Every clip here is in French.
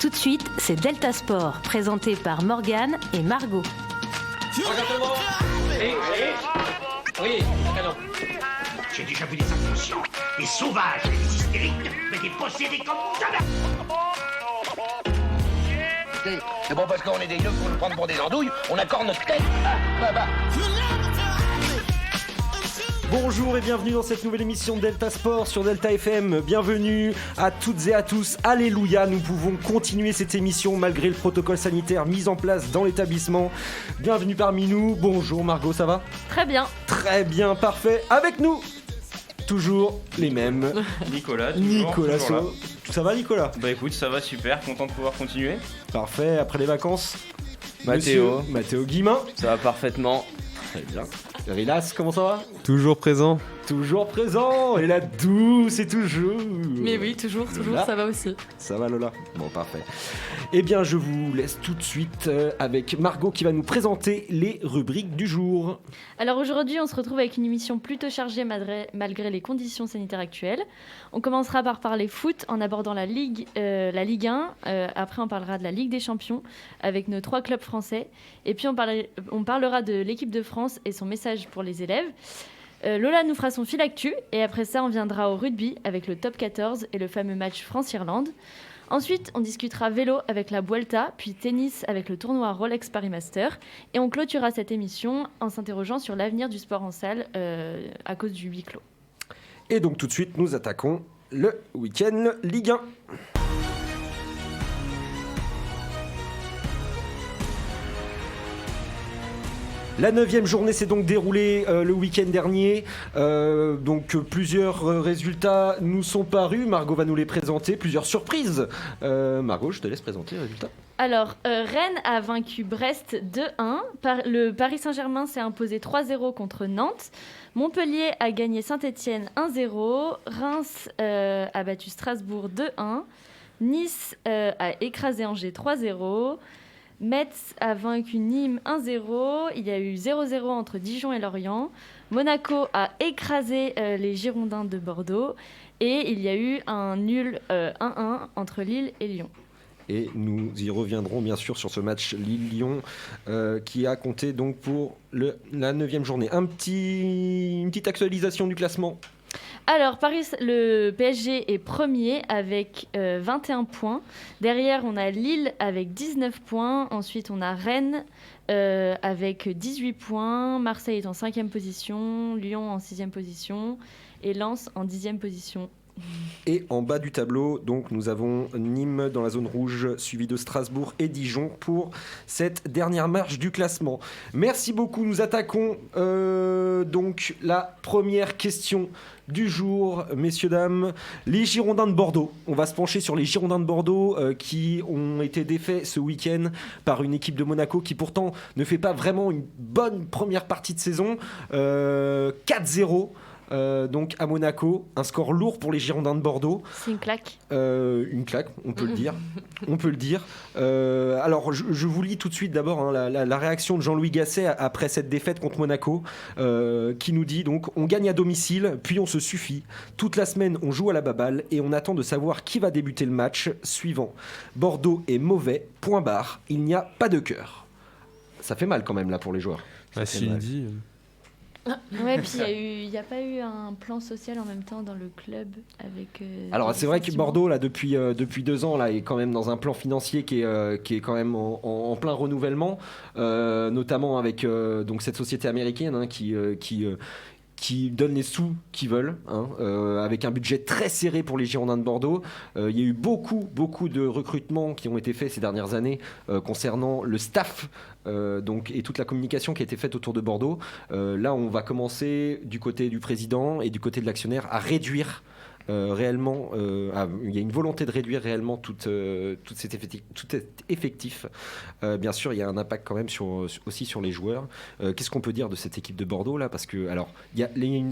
Tout de suite, c'est Delta Sport, présenté par Morgane et Margot. Oui, canon. J'ai déjà vu des inconscients, des sauvages, des hystériques, mais des possédés comme jamais. C'est bon parce qu'on est des gueux pour nous prendre pour des andouilles, on accorde notre tête. Bonjour et bienvenue dans cette nouvelle émission de Delta Sport sur Delta FM. Bienvenue à toutes et à tous. Alléluia, nous pouvons continuer cette émission malgré le protocole sanitaire mis en place dans l'établissement. Bienvenue parmi nous. Bonjour Margot, ça va ? Très bien. Très bien, parfait. Avec nous, toujours les mêmes. Nicolas Nicolas, toujours là. Ça va Nicolas ? Bah écoute, ça va super, content de pouvoir continuer. Parfait, après les vacances. Mathéo. Mathéo Guimin. Ça va parfaitement. Très bien. Rilas, comment ça va ? Toujours présent. Toujours présent. Et la douce et toujours. Mais oui, toujours, Lola. ça va aussi. Ça va Lola ? Bon, parfait. Eh bien, je vous laisse tout de suite avec Margot qui va nous présenter les rubriques du jour. Alors aujourd'hui, on se retrouve avec une émission plutôt chargée malgré les conditions sanitaires actuelles. On commencera par parler foot en abordant la Ligue 1. Après, on parlera de la Ligue des Champions avec nos 3 clubs français. Et puis, on parlera de l'équipe de France et son message pour les élèves. Lola nous fera son fil actu et après ça, on viendra au rugby avec le top 14 et le fameux match France-Irlande. Ensuite, on discutera vélo avec la Vuelta, puis tennis avec le tournoi Rolex Paris Master. Et on clôturera cette émission en s'interrogeant sur l'avenir du sport en salle à cause du huis clos. Et donc tout de suite, nous attaquons le week-end Ligue 1. La 9e journée s'est donc déroulée le week-end dernier. Donc plusieurs résultats nous sont parus. Margot va nous les présenter. Plusieurs surprises. Margot, je te laisse présenter les résultats. Alors, Rennes a vaincu Brest 2-1. Le Paris Saint-Germain s'est imposé 3-0 contre Nantes. Montpellier a gagné Saint-Étienne 1-0. Reims a battu Strasbourg 2-1. Nice a écrasé Angers 3-0. Metz a vaincu Nîmes 1-0. Il y a eu 0-0 entre Dijon et Lorient. Monaco a écrasé les Girondins de Bordeaux. Et il y a eu un nul 1-1 entre Lille et Lyon. Et nous y reviendrons bien sûr sur ce match Lille-Lyon qui a compté donc pour la 9e journée. Une petite actualisation du classement. Alors, le PSG est premier avec 21 points. Derrière, on a Lille avec 19 points. Ensuite, on a Rennes avec 18 points. Marseille est en 5e position. Lyon en 6e position. Et Lens en 10e position. Et en bas du tableau, donc, nous avons Nîmes dans la zone rouge, suivi de Strasbourg et Dijon pour cette dernière marche du classement. Merci beaucoup. Nous attaquons donc la première question du jour, messieurs, dames. Les Girondins de Bordeaux. On va se pencher sur les Girondins de Bordeaux qui ont été défaits ce week-end par une équipe de Monaco qui pourtant ne fait pas vraiment une bonne première partie de saison. 4-0. Donc à Monaco, un score lourd pour les Girondins de Bordeaux. C'est une claque. Une claque, on peut le dire. On peut le dire. Alors je vous lis tout de suite d'abord la réaction de Jean-Louis Gasset après cette défaite contre Monaco, qui nous dit donc: on gagne à domicile, puis on se suffit. Toute la semaine, on joue à la baballe et on attend de savoir qui va débuter le match suivant. Bordeaux est mauvais. Point barre. Il n'y a pas de cœur. Ça fait mal quand même là pour les joueurs. Cindy. Ouais, puis il n'y a pas eu un plan social en même temps dans le club avec. Alors c'est vrai que Bordeaux là depuis 2 ans là est quand même dans un plan financier qui est quand même en plein renouvellement, notamment avec donc cette société américaine qui donne les sous qu'ils veulent, avec un budget très serré pour les Girondins de Bordeaux. Il y a eu beaucoup de recrutements qui ont été faits ces dernières années concernant le staff et toute la communication qui a été faite autour de Bordeaux. Là, on va commencer du côté du président et du côté de l'actionnaire à réduire réellement, il y a une volonté de réduire réellement tout cet effectif. Bien sûr, il y a un impact quand même aussi sur les joueurs. Qu'est-ce qu'on peut dire de cette équipe de Bordeaux là ? Parce que alors il y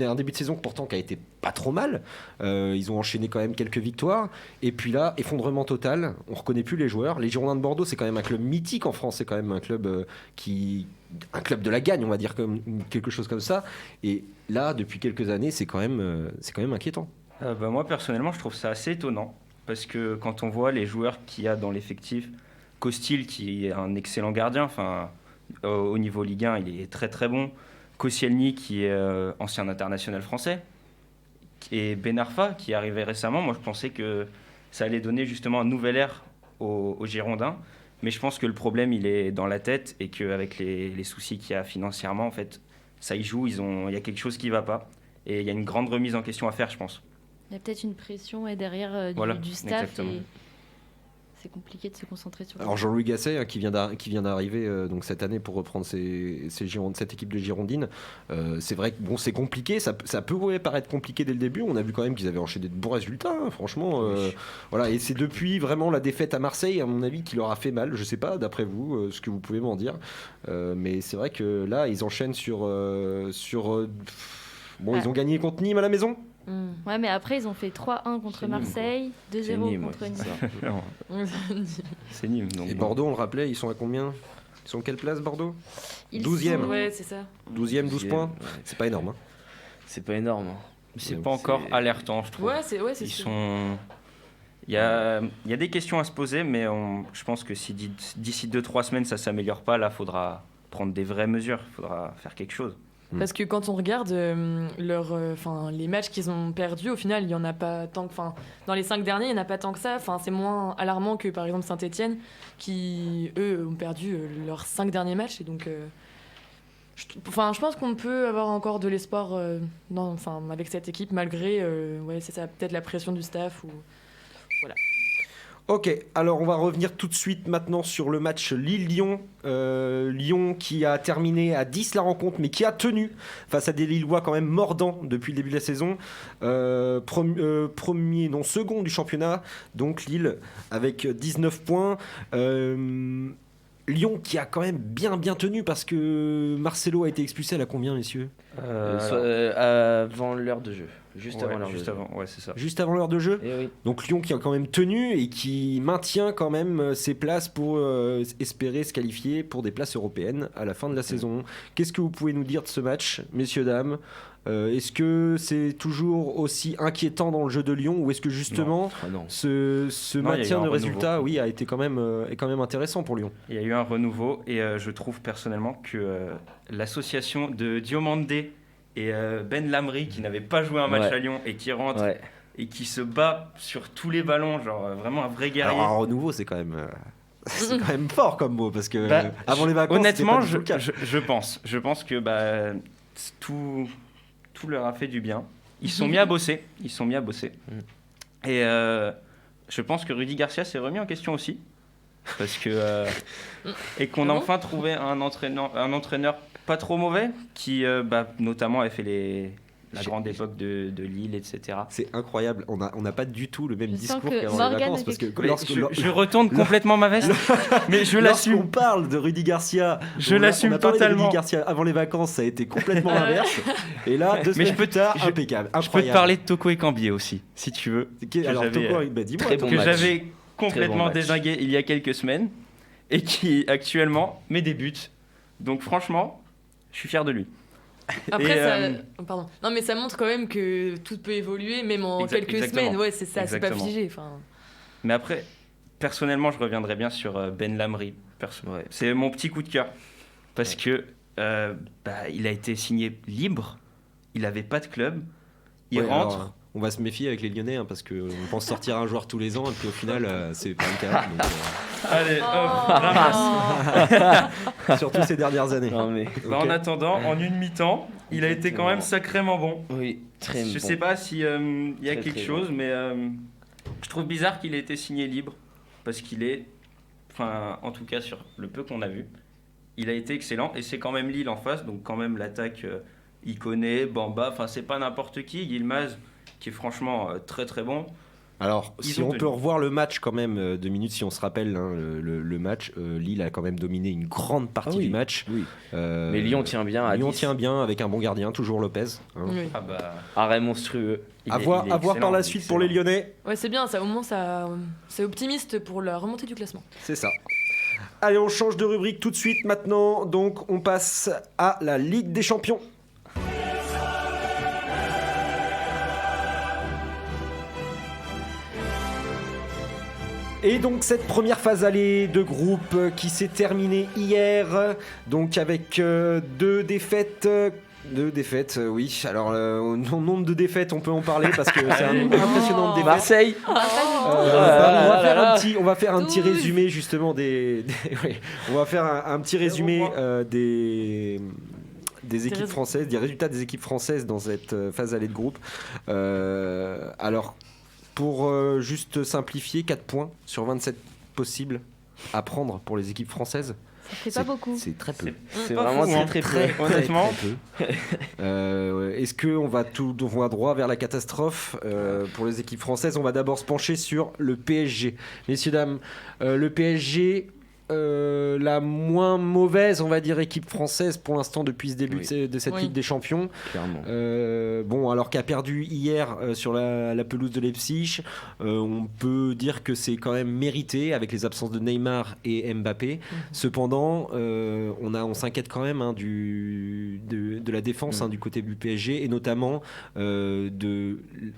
a un début de saison pourtant qui a été pas trop mal. Ils ont enchaîné quand même quelques victoires. Et puis là, effondrement total. On reconnaît plus les joueurs. Les Girondins de Bordeaux, c'est quand même un club mythique en France. C'est quand même un club un club de la gagne, on va dire, comme quelque chose comme ça. Et là, depuis quelques années, c'est quand même inquiétant. Moi, personnellement, je trouve ça assez étonnant. parce que quand on voit les joueurs qu'il y a dans l'effectif, Costil qui est un excellent gardien, au niveau Ligue 1 il est très très bon, Koscielny qui est ancien international français, et Ben Arfa qui est arrivé récemment. Moi je pensais que ça allait donner justement un nouvel air aux Girondins, mais je pense que le problème il est dans la tête et qu'avec les soucis qu'il y a financièrement, en fait, ça y joue, il y a quelque chose qui ne va pas et il y a une grande remise en question à faire, je pense. Il y a peut-être une pression derrière du staff. Exactement. Et c'est compliqué de se concentrer sur. Alors Jean-Louis Gasset, qui vient d'arriver donc cette année pour reprendre cette équipe de Girondines, c'est vrai que bon, c'est compliqué, ça peut paraître compliqué dès le début. On a vu quand même qu'ils avaient enchaîné de bons résultats, hein, franchement. Voilà, et c'est depuis vraiment la défaite à Marseille, à mon avis, qui leur a fait mal. Je sais pas, d'après vous, ce que vous pouvez m'en dire, mais c'est vrai que là, ils enchaînent sur ils ont gagné contre Nîmes à la maison. Ouais, mais après, ils ont fait 3-1 contre Marseille, 2-0 contre Nîmes. C'est Nîmes. Donc et Bordeaux, on le rappelait, ils sont à combien ? Ils sont à quelle place, Bordeaux ? 12e. Ouais, c'est ça. 12e, 12 points. Ouais. C'est pas énorme. Hein. C'est pas énorme. c'est pas encore alertant, je trouve. Ouais, c'est Ils sûr. sont... Il y a des questions à se poser, mais je pense que si d'ici 2-3 semaines ça s'améliore pas, là, il faudra prendre des vraies mesures, il faudra faire quelque chose. Parce que quand on regarde les matchs qu'ils ont perdus, au final, il n'y en a pas tant que... Dans les 5 derniers, il n'y en a pas tant que ça. C'est moins alarmant que, par exemple, Saint-Etienne, qui, eux, ont perdu leurs 5 derniers matchs. Et donc, je pense qu'on peut avoir encore de l'espoir avec cette équipe, malgré c'est ça, peut-être la pression du staff. Voilà. Ok, alors on va revenir tout de suite maintenant sur le match Lille-Lyon. Lyon qui a terminé à 10 la rencontre, mais qui a tenu face à des Lillois quand même mordants depuis le début de la saison. Second du championnat, donc Lille avec 19 points. Lyon qui a quand même bien tenu parce que Marcelo a été expulsé à la combien, messieurs ? Avant l'heure de jeu. Juste avant l'heure de jeu. Ouais, c'est ça. Juste avant l'heure de jeu ? Et oui. Donc Lyon qui a quand même tenu et qui maintient quand même ses places pour espérer se qualifier pour des places européennes à la fin de la saison. Qu'est-ce que vous pouvez nous dire de ce match, messieurs, dames ? Est-ce que c'est toujours aussi inquiétant dans le jeu de Lyon ou est-ce que justement ce maintien de résultat est quand même intéressant pour Lyon ? Il y a eu un renouveau et je trouve personnellement que l'association de Diomandé et Ben Lamry qui n'avait pas joué un match à Lyon et qui rentre et qui se bat sur tous les ballons, genre vraiment un vrai guerrier. Alors un renouveau, c'est quand même... c'est quand même fort comme mot parce que avant les vacances, honnêtement, c'était pas du tout le cas. je pense que tout leur a fait du bien. Ils sont mis à bosser. Et je pense que Rudy Garcia s'est remis en question aussi parce que et qu'on a enfin trouvé un entraîneur pas trop mauvais qui notamment avait fait la grande époque de Lille, etc. C'est incroyable, on n'a pas du tout le même discours qu'avant Morgan les vacances parce que je retourne complètement ma veste, mais je l'assume. Lorsqu'on parle de Rudy Garcia, je l'assume on a parlé totalement. De Rudy Garcia avant les vacances, ça a été complètement l'inverse. Et là, 2 semaines plus tard, impeccable, incroyable. Je peux te parler de Toko Ekambi aussi, si tu veux. Alors Toko, dis-moi. Très bon que match. J'avais complètement dézingué il y a quelques semaines et qui actuellement met des buts. Donc franchement, je suis fier de lui. Après, pardon. Non, mais ça montre quand même que tout peut évoluer, même en quelques semaines. Ouais, c'est ça, c'est pas figé. Mais après, personnellement, je reviendrai bien sur Ben Lamry. C'est mon petit coup de cœur. Parce que il a été signé libre, il n'avait pas de club, il rentre. Alors, on va se méfier avec les Lyonnais parce qu'on pense sortir un joueur tous les ans et puis au final, c'est pas le cas. Donc, allez, ramasse. Surtout ces dernières années. Non, mais... En attendant, en une mi-temps, il a été quand même sacrément bon. Oui, très bon. Je sais pas s'il y a quelque chose, mais je trouve bizarre qu'il ait été signé libre. Parce qu'il est, en tout cas sur le peu qu'on a vu, il a été excellent. Et c'est quand même Lille en face, donc quand même l'attaque, il connaît, Bamba, c'est pas n'importe qui, Yilmaz, qui est franchement très très bon. Alors, si on peut revoir le match quand même 2 minutes, si on se rappelle le match, Lille a quand même dominé une grande partie du match. Oui. Mais Lyon tient bien à 10. Lyon tient bien avec un bon gardien, toujours Lopez. Oui. Arrêt monstrueux. À voir par la suite pour les Lyonnais. Ouais, c'est bien, ça, au moins c'est optimiste pour la remontée du classement. C'est ça. Allez, on change de rubrique tout de suite maintenant. Donc, on passe à la Ligue des Champions. Et donc cette première phase allée de groupe qui s'est terminée hier, donc avec 2 défaites. 2 défaites, oui. Alors, au nombre de défaites, on peut en parler parce que c'est un nombre impressionnant de défaites. Marseille. On va faire un petit résumé justement ouais. On va faire un petit résumé des équipes françaises, des résultats des équipes françaises dans cette phase allée de groupe. Alors, pour juste simplifier, 4 points sur 27 possibles à prendre pour les équipes françaises. C'est pas beaucoup. C'est très peu. C'est vraiment très peu. Honnêtement. Est-ce qu'on va droit vers la catastrophe pour les équipes françaises? On va d'abord se pencher sur le PSG. Messieurs, dames, le PSG, la moins mauvaise, on va dire, équipe française pour l'instant depuis ce début de cette Ligue des Champions. Clairement. Bon, alors qu'a perdu hier sur la pelouse de Leipzig, on peut dire que c'est quand même mérité avec les absences de Neymar et Mbappé. Cependant, on s'inquiète quand même de la défense du côté du PSG et notamment on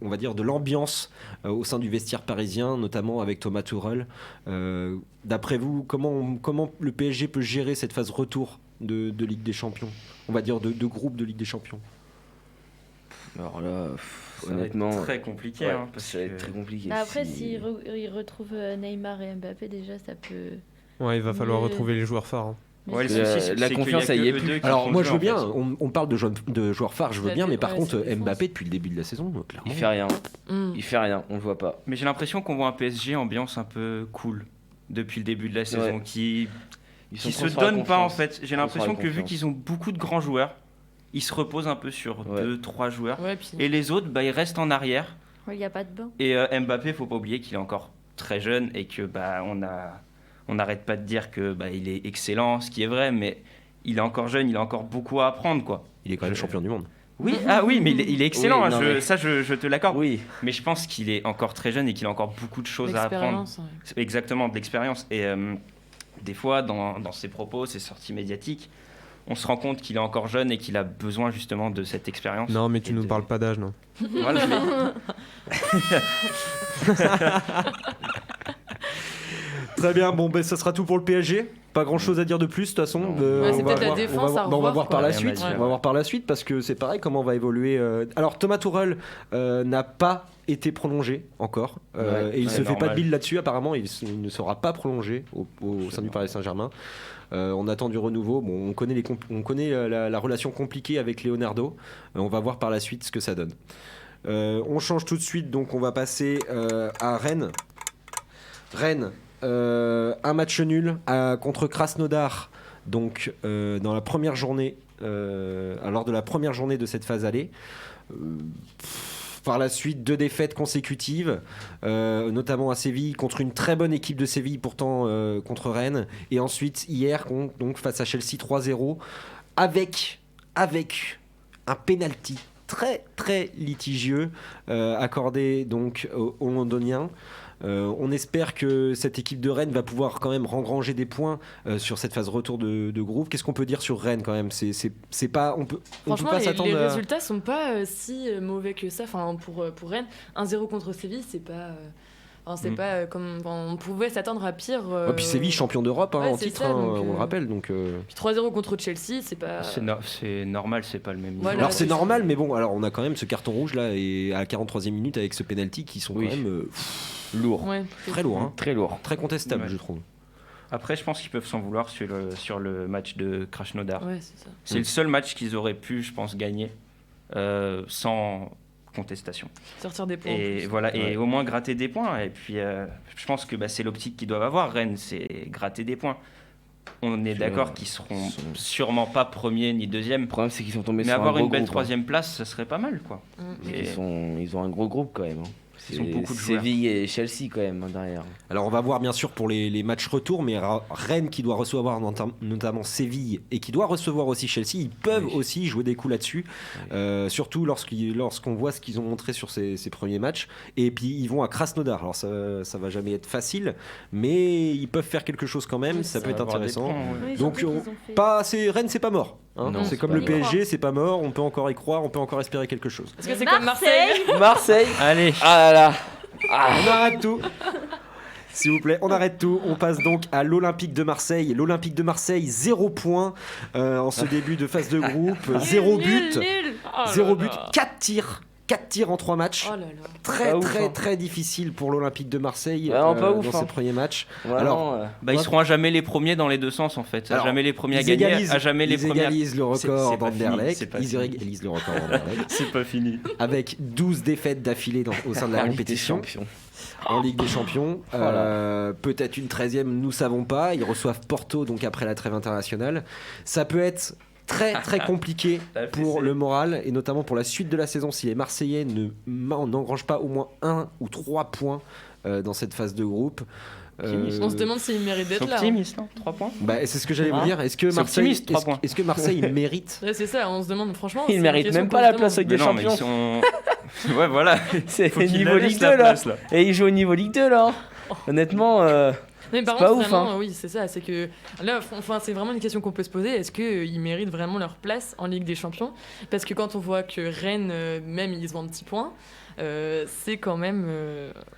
va dire de l'ambiance au sein du vestiaire parisien, notamment avec Thomas Tuchel. D'après vous, comment le PSG peut gérer cette phase retour de Ligue des Champions, on va dire de groupe de Ligue des Champions? Alors là, honnêtement, ça va être très compliqué. Ça va être très compliqué. Après, s'ils retrouvent Neymar et Mbappé, déjà, ça peut. Ouais, il va falloir retrouver les joueurs phares. Ouais, la confiance, ça y est plus. Alors moi je veux bien, on parle de joueurs phares, je veux bien, mais par contre Mbappé depuis le début de la saison, clairement. Il fait rien. Il fait rien, on le voit pas. Mais j'ai l'impression qu'on voit un PSG ambiance un peu cool depuis le début de la saison, qui se donne pas en fait. J'ai l'impression que vu qu'ils ont beaucoup de grands joueurs, ils se reposent un peu sur 2-3 joueurs, et les autres, ils restent en arrière. Il n'y a pas de banc. Et Mbappé, faut pas oublier qu'il est encore très jeune et que on n'arrête pas de dire que il est excellent, ce qui est vrai, mais il est encore jeune, il a encore beaucoup à apprendre, quoi. Il est quand même champion du monde. Oui, mais il est excellent, ça je te l'accorde. Oui. Mais je pense qu'il est encore très jeune et qu'il a encore beaucoup de choses à apprendre. Ouais. Exactement, de l'expérience. Et des fois, dans ses propos, ses sorties médiatiques, on se rend compte qu'il est encore jeune et qu'il a besoin justement de cette expérience. Non, mais tu ne nous parles pas d'âge, non. Voilà, Très bien, bon, ça sera tout pour le PSG. Pas grand chose à dire de plus, de toute façon. C'est peut-être la défense à revoir. On va voir par la suite. On va voir par la suite parce que c'est pareil comment va évoluer. Alors Thomas Tuchel n'a pas été prolongé encore et il se fait pas de bile là-dessus. Apparemment, il ne sera pas prolongé au sein du Paris Saint-Germain. On attend du renouveau. Bon, on connaît la relation compliquée avec Leonardo. On va voir par la suite ce que ça donne. On change tout de suite, donc on va passer à Rennes. Rennes. Un match nul contre Krasnodar, donc dans la première journée, lors de la première journée de cette phase allée. Par la suite, 2 défaites consécutives, notamment à Séville contre une très bonne équipe de Séville, pourtant contre Rennes, et ensuite hier donc face à Chelsea 3-0 avec un penalty très très litigieux accordé donc aux Londoniens. On espère que cette équipe de Rennes va pouvoir quand même engranger des points sur cette phase retour de groupe. Qu'est-ce qu'on peut dire sur Rennes quand même? C'est pas, on peut pas s'attendre. Les résultats sont pas si mauvais que ça. Enfin, pour Rennes, 1-0 contre Séville, c'est pas. C'est pas comme on pouvait s'attendre à pire. Puis Séville champion d'Europe en titre, on le rappelle. Donc puis 3-0 contre Chelsea, c'est pas. C'est normal, c'est pas le même niveau. Voilà, alors c'est normal, mais bon, alors on a quand même ce carton rouge là et à la 43e minute avec ce penalty qui sont quand même lourds. Ouais, très lourd, hein. Très lourd, très contestable, je trouve. Après, je pense qu'ils peuvent s'en vouloir sur le match de Krasnodar. Ouais, c'est ça. C'est le seul match qu'ils auraient pu, je pense, gagner sans contestation. Sortir des points. Et voilà, et au moins gratter des points. Et puis, je pense que c'est l'optique qu'ils doivent avoir. Rennes, c'est gratter des points. On est d'accord qu'ils seront sûrement pas premiers ni deuxièmes. Le problème, c'est qu'ils sont tombés sur un gros groupe. Mais avoir une belle 3e place, ça serait pas mal, quoi. Ils ont un gros groupe quand même. Ils ont beaucoup de joueurs. Séville et Chelsea quand même derrière. Alors on va voir bien sûr pour les matchs retour, mais Rennes qui doit recevoir notamment Séville et qui doit recevoir aussi Chelsea, ils peuvent aussi jouer des coups là-dessus, surtout lorsqu'on voit ce qu'ils ont montré sur ces premiers matchs. Et puis ils vont à Krasnodar, alors ça va jamais être facile, mais ils peuvent faire quelque chose quand même, ça peut être intéressant. Donc Rennes c'est pas mort. C'est comme le PSG, c'est pas mort, on peut encore y croire, on peut encore espérer quelque chose. Est-ce que c'est comme Marseille? Marseille. Allez. Ah là là. On arrête tout. S'il vous plaît, on arrête tout. On passe donc à l'Olympique de Marseille. L'Olympique de Marseille, 0 points en ce début de phase de groupe. 0 but. Nul. 0 but, 4 tirs. 4 tirs en 3 matchs. Oh là là. Très Pas ouf, très hein. très difficile pour l'Olympique de Marseille Vraiment pas ouf, dans hein. ses premiers matchs. Vraiment, Alors, Ils seront à jamais les premiers dans les deux sens en fait. Alors, Jamais les premiers à ils gagner, égalisent- à jamais les ils premiers. égalisent le C'est record pas fini, d'Anderlecht. c'est pas Ils fini. égalisent le record d'Anderlecht. C'est pas fini. Avec 12 défaites d'affilée au sein de la En Ligue des compétition. Champions. En Ligue des Champions. Voilà. Peut-être une 13e, nous savons pas. Ils reçoivent Porto donc après la trêve internationale. Ça peut être très très compliqué pour le moral et notamment pour la suite de la saison si les Marseillais n'engrangent pas au moins 1 ou 3 points dans cette phase de groupe. On se demande s'il mérite d'être là. Optimiste, non 3 points. C'est ce que j'allais vous dire. Est-ce que C'est Marseille, optimiste, 3 points. est-ce que Marseille mérite Ouais, c'est ça, on se demande franchement. Ils c'est méritent une question même qu'on pas se la place demande. Ligue des Mais non, mais ils Champions. sont. Ouais, voilà. C'est Faut qu'ils niveau la laissent, Ligue 2 la là. place, là. Et ils jouent au niveau Ligue 2 là. Honnêtement, Mais par C'est pas contre, ouf, vraiment, hein. oui, c'est ça. C'est que là, enfin, c'est vraiment une question qu'on peut se poser. Est-ce qu'ils méritent vraiment leur place en Ligue des Champions? Parce que quand on voit que Rennes, même ils ont un petit point, c'est quand même,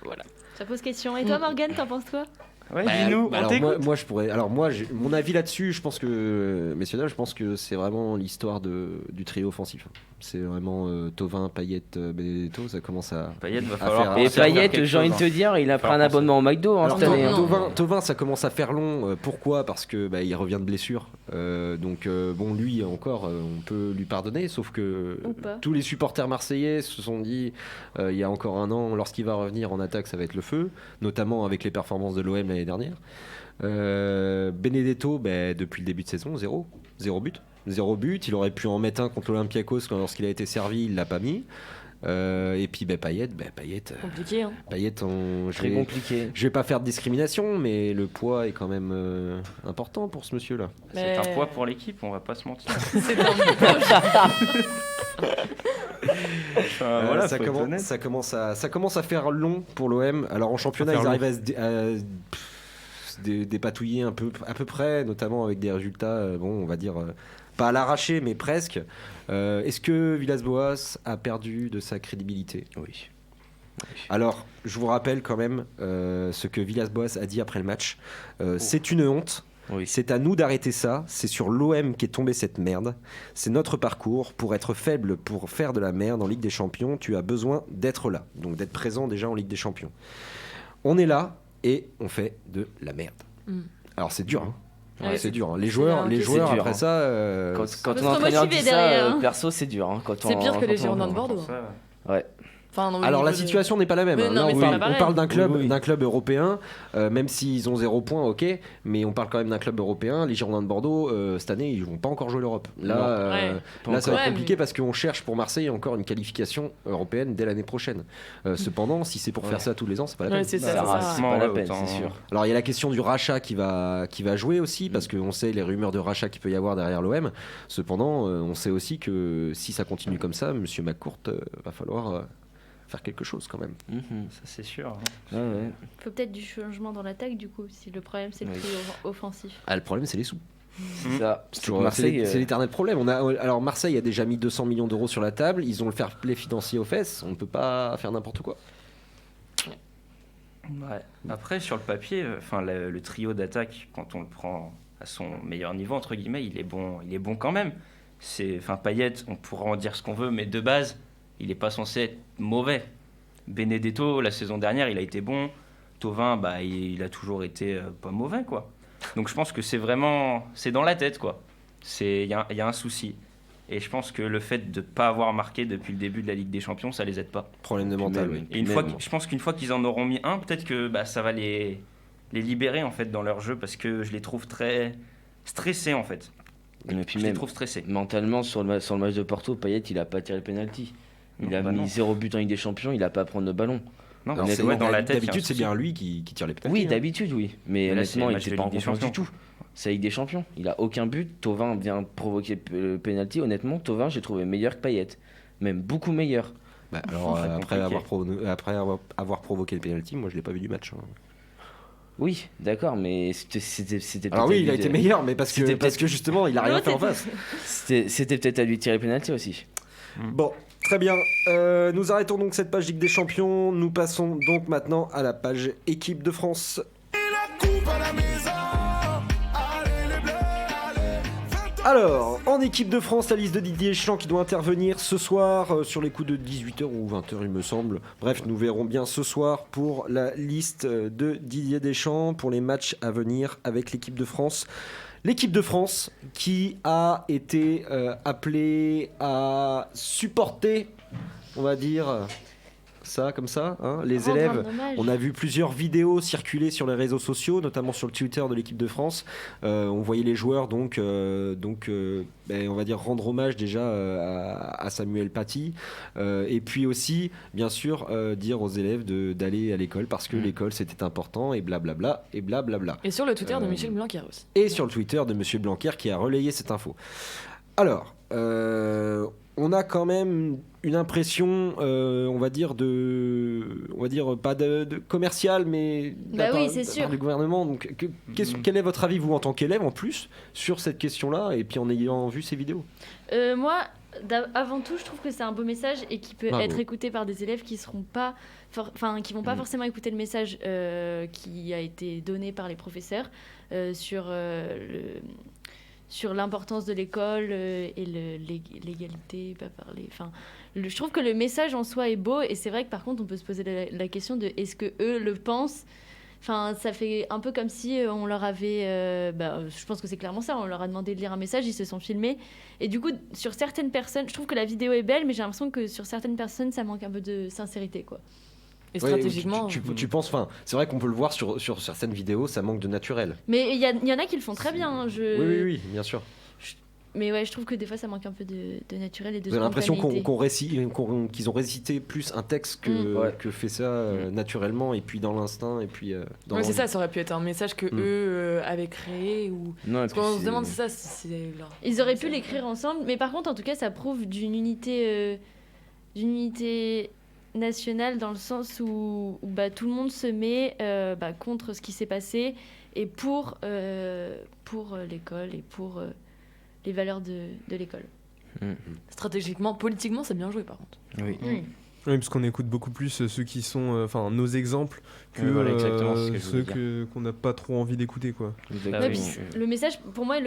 voilà. Ça pose question. Et toi, Morgane, t'en penses quoi? Ouais, dis-nous, on alors t'écoute. moi je pourrais. Alors moi, mon avis là-dessus, je pense que messieurs dames, je pense que c'est vraiment l'histoire du trio offensif. C'est vraiment Thauvin, Payet, Benedetto. Ça commence à. Payet va à falloir. faire- et à faire Payet, quelque j'ai envie de chose, te hein. dire, il a pris Falloir un penser. abonnement au McDo hein, Alors, cette année. non, hein. Thauvin, ça commence à faire long. Pourquoi? Parce que il revient de blessure. Donc bon, lui encore, on peut lui pardonner. Sauf que Ou pas. tous les supporters marseillais se sont dit, il y a encore un an, lorsqu'il va revenir en attaque, ça va être le feu, notamment avec les performances de l'OM l'année dernière. Benedetto, depuis le début de saison, 0 but. 0 but. Il aurait pu en mettre un contre l'Olympiakos lorsqu'il a été servi, il l'a pas mis. Et puis Payet, Compliqué, hein. Très compliqué. Je vais pas faire de discrimination, mais le poids est quand même important pour ce monsieur-là. Mais- C'est un poids pour l'équipe, on va pas se mentir. C'est un Enfin, voilà, ça, faut être honnête. ça commence à faire long pour l'OM. Alors en championnat, faire ils arrivent à se dépatouiller à peu près, notamment avec des résultats, on va dire, pas à l'arraché, mais presque. Est-ce que Villas-Boas a perdu de sa crédibilité? Oui. Alors, je vous rappelle quand même ce que Villas-Boas a dit après le match. C'est une honte. Oui. C'est à nous d'arrêter ça. C'est sur l'OM qu'est tombée cette merde. C'est notre parcours. Pour être faible, pour faire de la merde en Ligue des Champions, tu as besoin d'être là. Donc d'être présent déjà en Ligue des Champions. On est là et on fait de la merde. Alors c'est dur. Hein. Ouais, c'est dur. Hein. Les c'est joueurs, un- les c'est joueurs dur, après hein. ça. Quand Faut ton se entraîneur remotiver dit ça, derrière, hein. perso, c'est dur. Hein, C'est pire que les quand Girondins de Bordeaux. Ça, Ouais. Enfin, non, au Alors la niveau de- situation n'est pas la même. Mais hein. non, Là, mais on c'est parle, pas on pareil. parle d'un Oui. club européen, même s'ils ont 0 points, ok, mais on parle quand même d'un club européen. Les Girondins de Bordeaux, cette année, ils vont pas encore jouer l'Europe. Là, Non. Ouais. ça va être Ouais, compliqué mais- parce qu'on cherche pour Marseille encore une qualification européenne dès l'année prochaine. Cependant, si c'est pour faire ça tous les ans, c'est pas la Ouais, peine. c'est ça, Ça c'est rase, ça. c'est pas la Ouais, peine, autant- c'est sûr. Alors il y a la question du rachat qui va jouer aussi parce qu'on sait les rumeurs de rachat qu'il peut y avoir derrière l'OM. Cependant, on sait aussi que si ça continue comme ça, Monsieur McCourt va falloir faire quelque chose quand même. ça c'est sûr. hein. Ouais, ouais. Faut peut-être du changement dans l'attaque, du coup, si le problème c'est le Oui. trio offensif. Ah, le problème c'est les sous. Ça, C'est toujours- Marseille, c'est l'éternel problème. Alors Marseille a déjà mis 200 millions d'euros sur la table. Ils ont le fair play financier aux fesses. On ne peut pas faire n'importe quoi. Ouais. Après, sur le papier, le trio d'attaque, quand on le prend à son meilleur niveau, entre guillemets, il est bon quand même. Payet, on pourra en dire ce qu'on veut, mais de base, il n'est pas censé être mauvais. Benedetto, la saison dernière, il a été bon. Thauvin, il a toujours été pas mauvais, quoi. Donc je pense que c'est dans la tête, quoi. Il y a un souci. Et je pense que le fait de ne pas avoir marqué depuis le début de la Ligue des Champions, ça les aide pas. Problème de mental. même- Oui. Et je pense qu'une fois qu'ils en auront mis un, peut-être que ça va les libérer en fait dans leur jeu, parce que je les trouve très stressés en fait. Et puis Je les même, trouve stressés. mentalement, sur le match de Porto, Payet, il a pas tiré le penalty. Il Non, a bah mis non. 0 but en Ligue des Champions, il a pas à prendre le ballon. Non, Alors, c'est c'est- ouais, dans la tête. il y a un D'habitude, c'est souci. bien lui qui tire les pénaltys. Oui, hein. d'habitude, oui. Mais Mais là, c'est honnêtement, le il match était de pas en Ligue des confiance du Champions. tout. C'est la Ligue des Champions. Il a aucun but. Thauvin vient provoquer le penalty. Honnêtement, Thauvin, j'ai trouvé meilleur que Payet. Même beaucoup meilleur. Alors Très après compliqué. avoir provoqué le penalty, moi je l'ai pas vu du match. hein. Oui, d'accord, mais c'était Alors peut-être oui, il a à lui été de- meilleur, mais parce C'était que justement, il a rien fait en face. C'était peut-être à lui de tirer le penalty aussi. Bon, Très bien. Nous arrêtons donc cette page Ligue des Champions. Nous passons donc maintenant à la page Équipe de France. Alors, en équipe de France, la liste de Didier Deschamps qui doit intervenir ce soir sur les coups de 18h ou 20h, il me semble. Bref, nous verrons bien ce soir pour la liste de Didier Deschamps pour les matchs à venir avec l'équipe de France. L'équipe de France qui a été appelée à supporter, on va dire ça comme ça, hein, les Rendre élèves. un hommage. On a vu plusieurs vidéos circuler sur les réseaux sociaux, notamment sur le Twitter de l'équipe de France. On voyait les joueurs on va dire rendre hommage déjà à Samuel Paty, et puis aussi bien sûr dire aux élèves d'aller à l'école parce que l'école c'était important et blablabla et blablabla. Et sur le Twitter de Michel Blanquer aussi. Et sur le Twitter de Monsieur Blanquer qui a relayé cette info. Alors, on a quand même une impression, on va dire pas de commercial, mais c'est sûr. du gouvernement. Donc, quel est votre avis, vous, en tant qu'élève, en plus, sur cette question-là, et puis en ayant vu ces vidéos ? Moi, avant tout, je trouve que c'est un beau message et qui peut être écouté par des élèves qui seront pas, qui vont pas forcément écouter le message qui a été donné par les professeurs sur l'importance de l'école et l'égalité, pas parler. Je trouve que le message en soi est beau et c'est vrai que par contre on peut se poser la question de est-ce que eux le pensent. Ça fait un peu comme si on leur avait... je pense que c'est clairement ça. On leur a demandé de lire un message, ils se sont filmés. Et du coup, sur certaines personnes... Je trouve que la vidéo est belle, mais j'ai l'impression que sur certaines personnes, ça manque un peu de sincérité, quoi. Et stratégiquement... Tu penses... c'est vrai qu'on peut le voir sur certaines vidéos, ça manque de naturel. Mais il y en a qui le font très bien. Hein, Oui, bien sûr. Mais ouais, je trouve que des fois, ça manque un peu de naturel et de spontanéité. J'ai l'impression qu'ils ont récité plus un texte que fait ça naturellement, et puis dans l'instinct, et puis dans c'est ça aurait pu être un message que eux avaient créé. Ou... Non, parce qu'on se demande si c'est leur... Ils auraient pu l'écrire ensemble, mais par contre, en tout cas, ça prouve d'une unité nationale dans le sens où tout le monde se met contre ce qui s'est passé et pour l'école et pour... les valeurs de l'école. Stratégiquement, politiquement, c'est bien joué par contre. Oui. Oui, parce qu'on écoute beaucoup plus ceux qui sont, nos exemples que ceux qu'on n'a pas trop envie d'écouter, quoi. Le message, pour moi,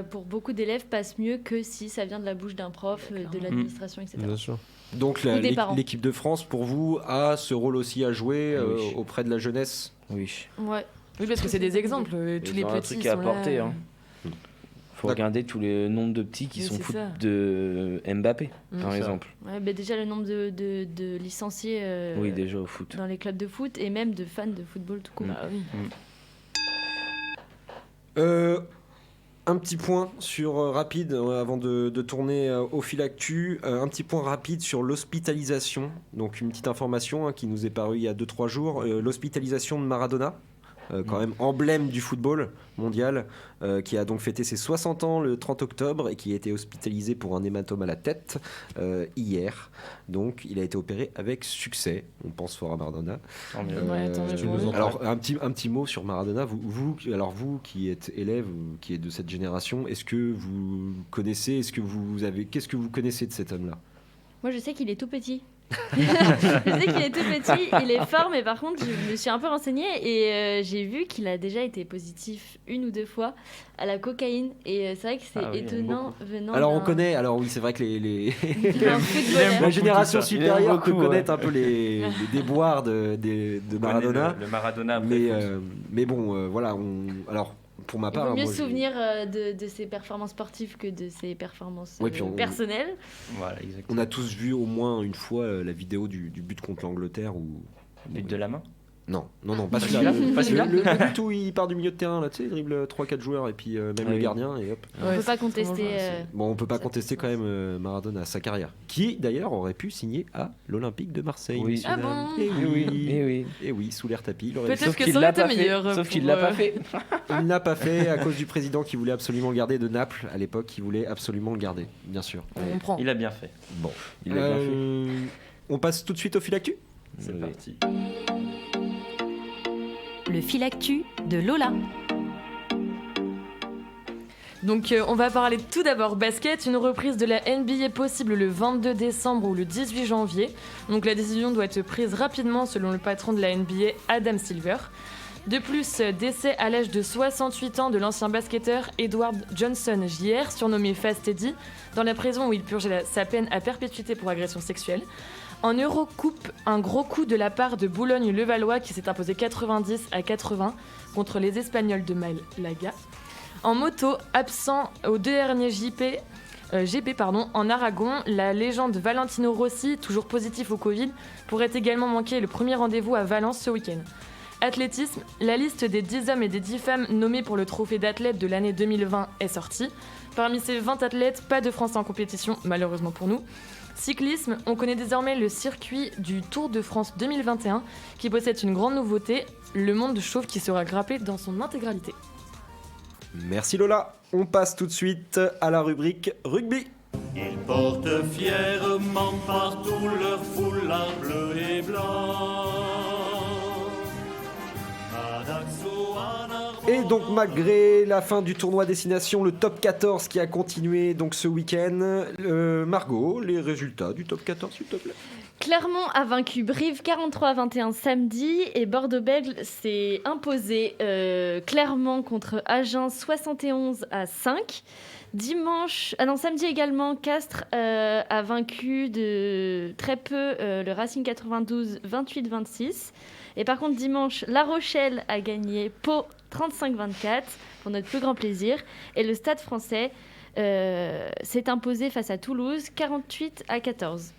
pour beaucoup d'élèves passe mieux que si ça vient de la bouche d'un prof, de l'administration, etc. Bien sûr. Donc l'équipe de France, pour vous, a ce rôle aussi à jouer auprès de la jeunesse. Oui. Ouais. Oui, parce que c'est des exemples. Tous les petits trucs à apporter. Hein. Faut regarder tous les nombres de petits qui sont fous de Mbappé, par exemple. Ouais, déjà le nombre de licenciés déjà au foot. Dans les clubs de foot et même de fans de football tout court. Un petit point rapide avant de tourner au fil actu, un petit point rapide sur l'hospitalisation. Donc une petite information qui nous est parue il y a 2-3 jours, l'hospitalisation de Maradona. Quand même emblème du football mondial, qui a donc fêté ses 60 ans le 30 octobre et qui a été hospitalisé pour un hématome à la tête hier. Donc il a été opéré avec succès. On pense fort à Maradona. Alors un petit mot sur Maradona. Vous qui êtes élève, qui êtes de cette génération, est-ce que vous connaissez, qu'est-ce que vous connaissez de cet homme-là ? Moi je sais qu'il est tout petit. Je sais qu'il est tout petit, il est fort, mais par contre, je me suis un peu renseignée et j'ai vu qu'il a déjà été positif 1 ou 2 fois à la cocaïne. Et c'est vrai que c'est étonnant venant. Alors on connaît, c'est vrai que la génération supérieure peut connaître un peu les déboires de Maradona. Le Maradona. Mais bon, voilà. Alors. Pour ma part, il vaut mieux se souvenir de ses performances sportives que de ses performances personnelles. Voilà, exactement. On a tous vu au moins une fois la vidéo du but contre l'Angleterre. But de la main ? Non, pas celui-là. Le but où il part du milieu de terrain, là, tu sais, il dribble 3-4 joueurs et puis même le gardien et hop. On peut pas contester. On peut pas contester quand même Maradona, sa carrière, qui d'ailleurs aurait pu signer à l'Olympique de Marseille. Oui. Ah bon ? Et oui, sous l'air tapis. Peut-être que ça aurait été meilleur. Sauf qu'il l'a pas fait. Il l'a pas fait à cause du président qui voulait absolument le garder de Naples à l'époque, qui voulait absolument le garder, bien sûr. On comprend. Il a bien fait. Bon, il a bien fait. On passe tout de suite au fil actu. C'est parti. Le fil actu de Lola. Donc on va parler tout d'abord basket, une reprise de la NBA possible le 22 décembre ou le 18 janvier. Donc la décision doit être prise rapidement selon le patron de la NBA, Adam Silver. De plus, décès à l'âge de 68 ans de l'ancien basketteur Edward Johnson Jr., surnommé Fast Eddie, dans la prison où il purgeait sa peine à perpétuité pour agression sexuelle. En Eurocoupe, un gros coup de la part de Boulogne-Levallois qui s'est imposé 90-80 contre les Espagnols de Malaga. En moto, absent aux deux derniers GP en Aragon, la légende Valentino Rossi, toujours positif au Covid, pourrait également manquer le premier rendez-vous à Valence ce week-end. Athlétisme, la liste des 10 hommes et des 10 femmes nommés pour le trophée d'athlète de l'année 2020 est sortie. Parmi ces 20 athlètes, pas de Français en compétition, malheureusement pour nous. Cyclisme, on connaît désormais le circuit du Tour de France 2021 qui possède une grande nouveauté, le monde chauve qui sera grappé dans son intégralité. Merci Lola. On passe tout de suite à la rubrique rugby. Ils portent fièrement partout leur foulard bleu et blanc. Et donc malgré la fin du tournoi destination, le top 14 qui a continué donc ce week-end, Margot, les résultats du top 14 s'il te plaît. Clermont a vaincu Brive 43-21 samedi et Bordeaux-Bègles s'est imposé clairement contre Agen 71-5. Samedi également, Castres a vaincu de très peu le Racing 92 28-26. Et par contre, dimanche, La Rochelle a gagné Pau 35-24 pour notre plus grand plaisir. Et le Stade français s'est imposé face à Toulouse 48-14.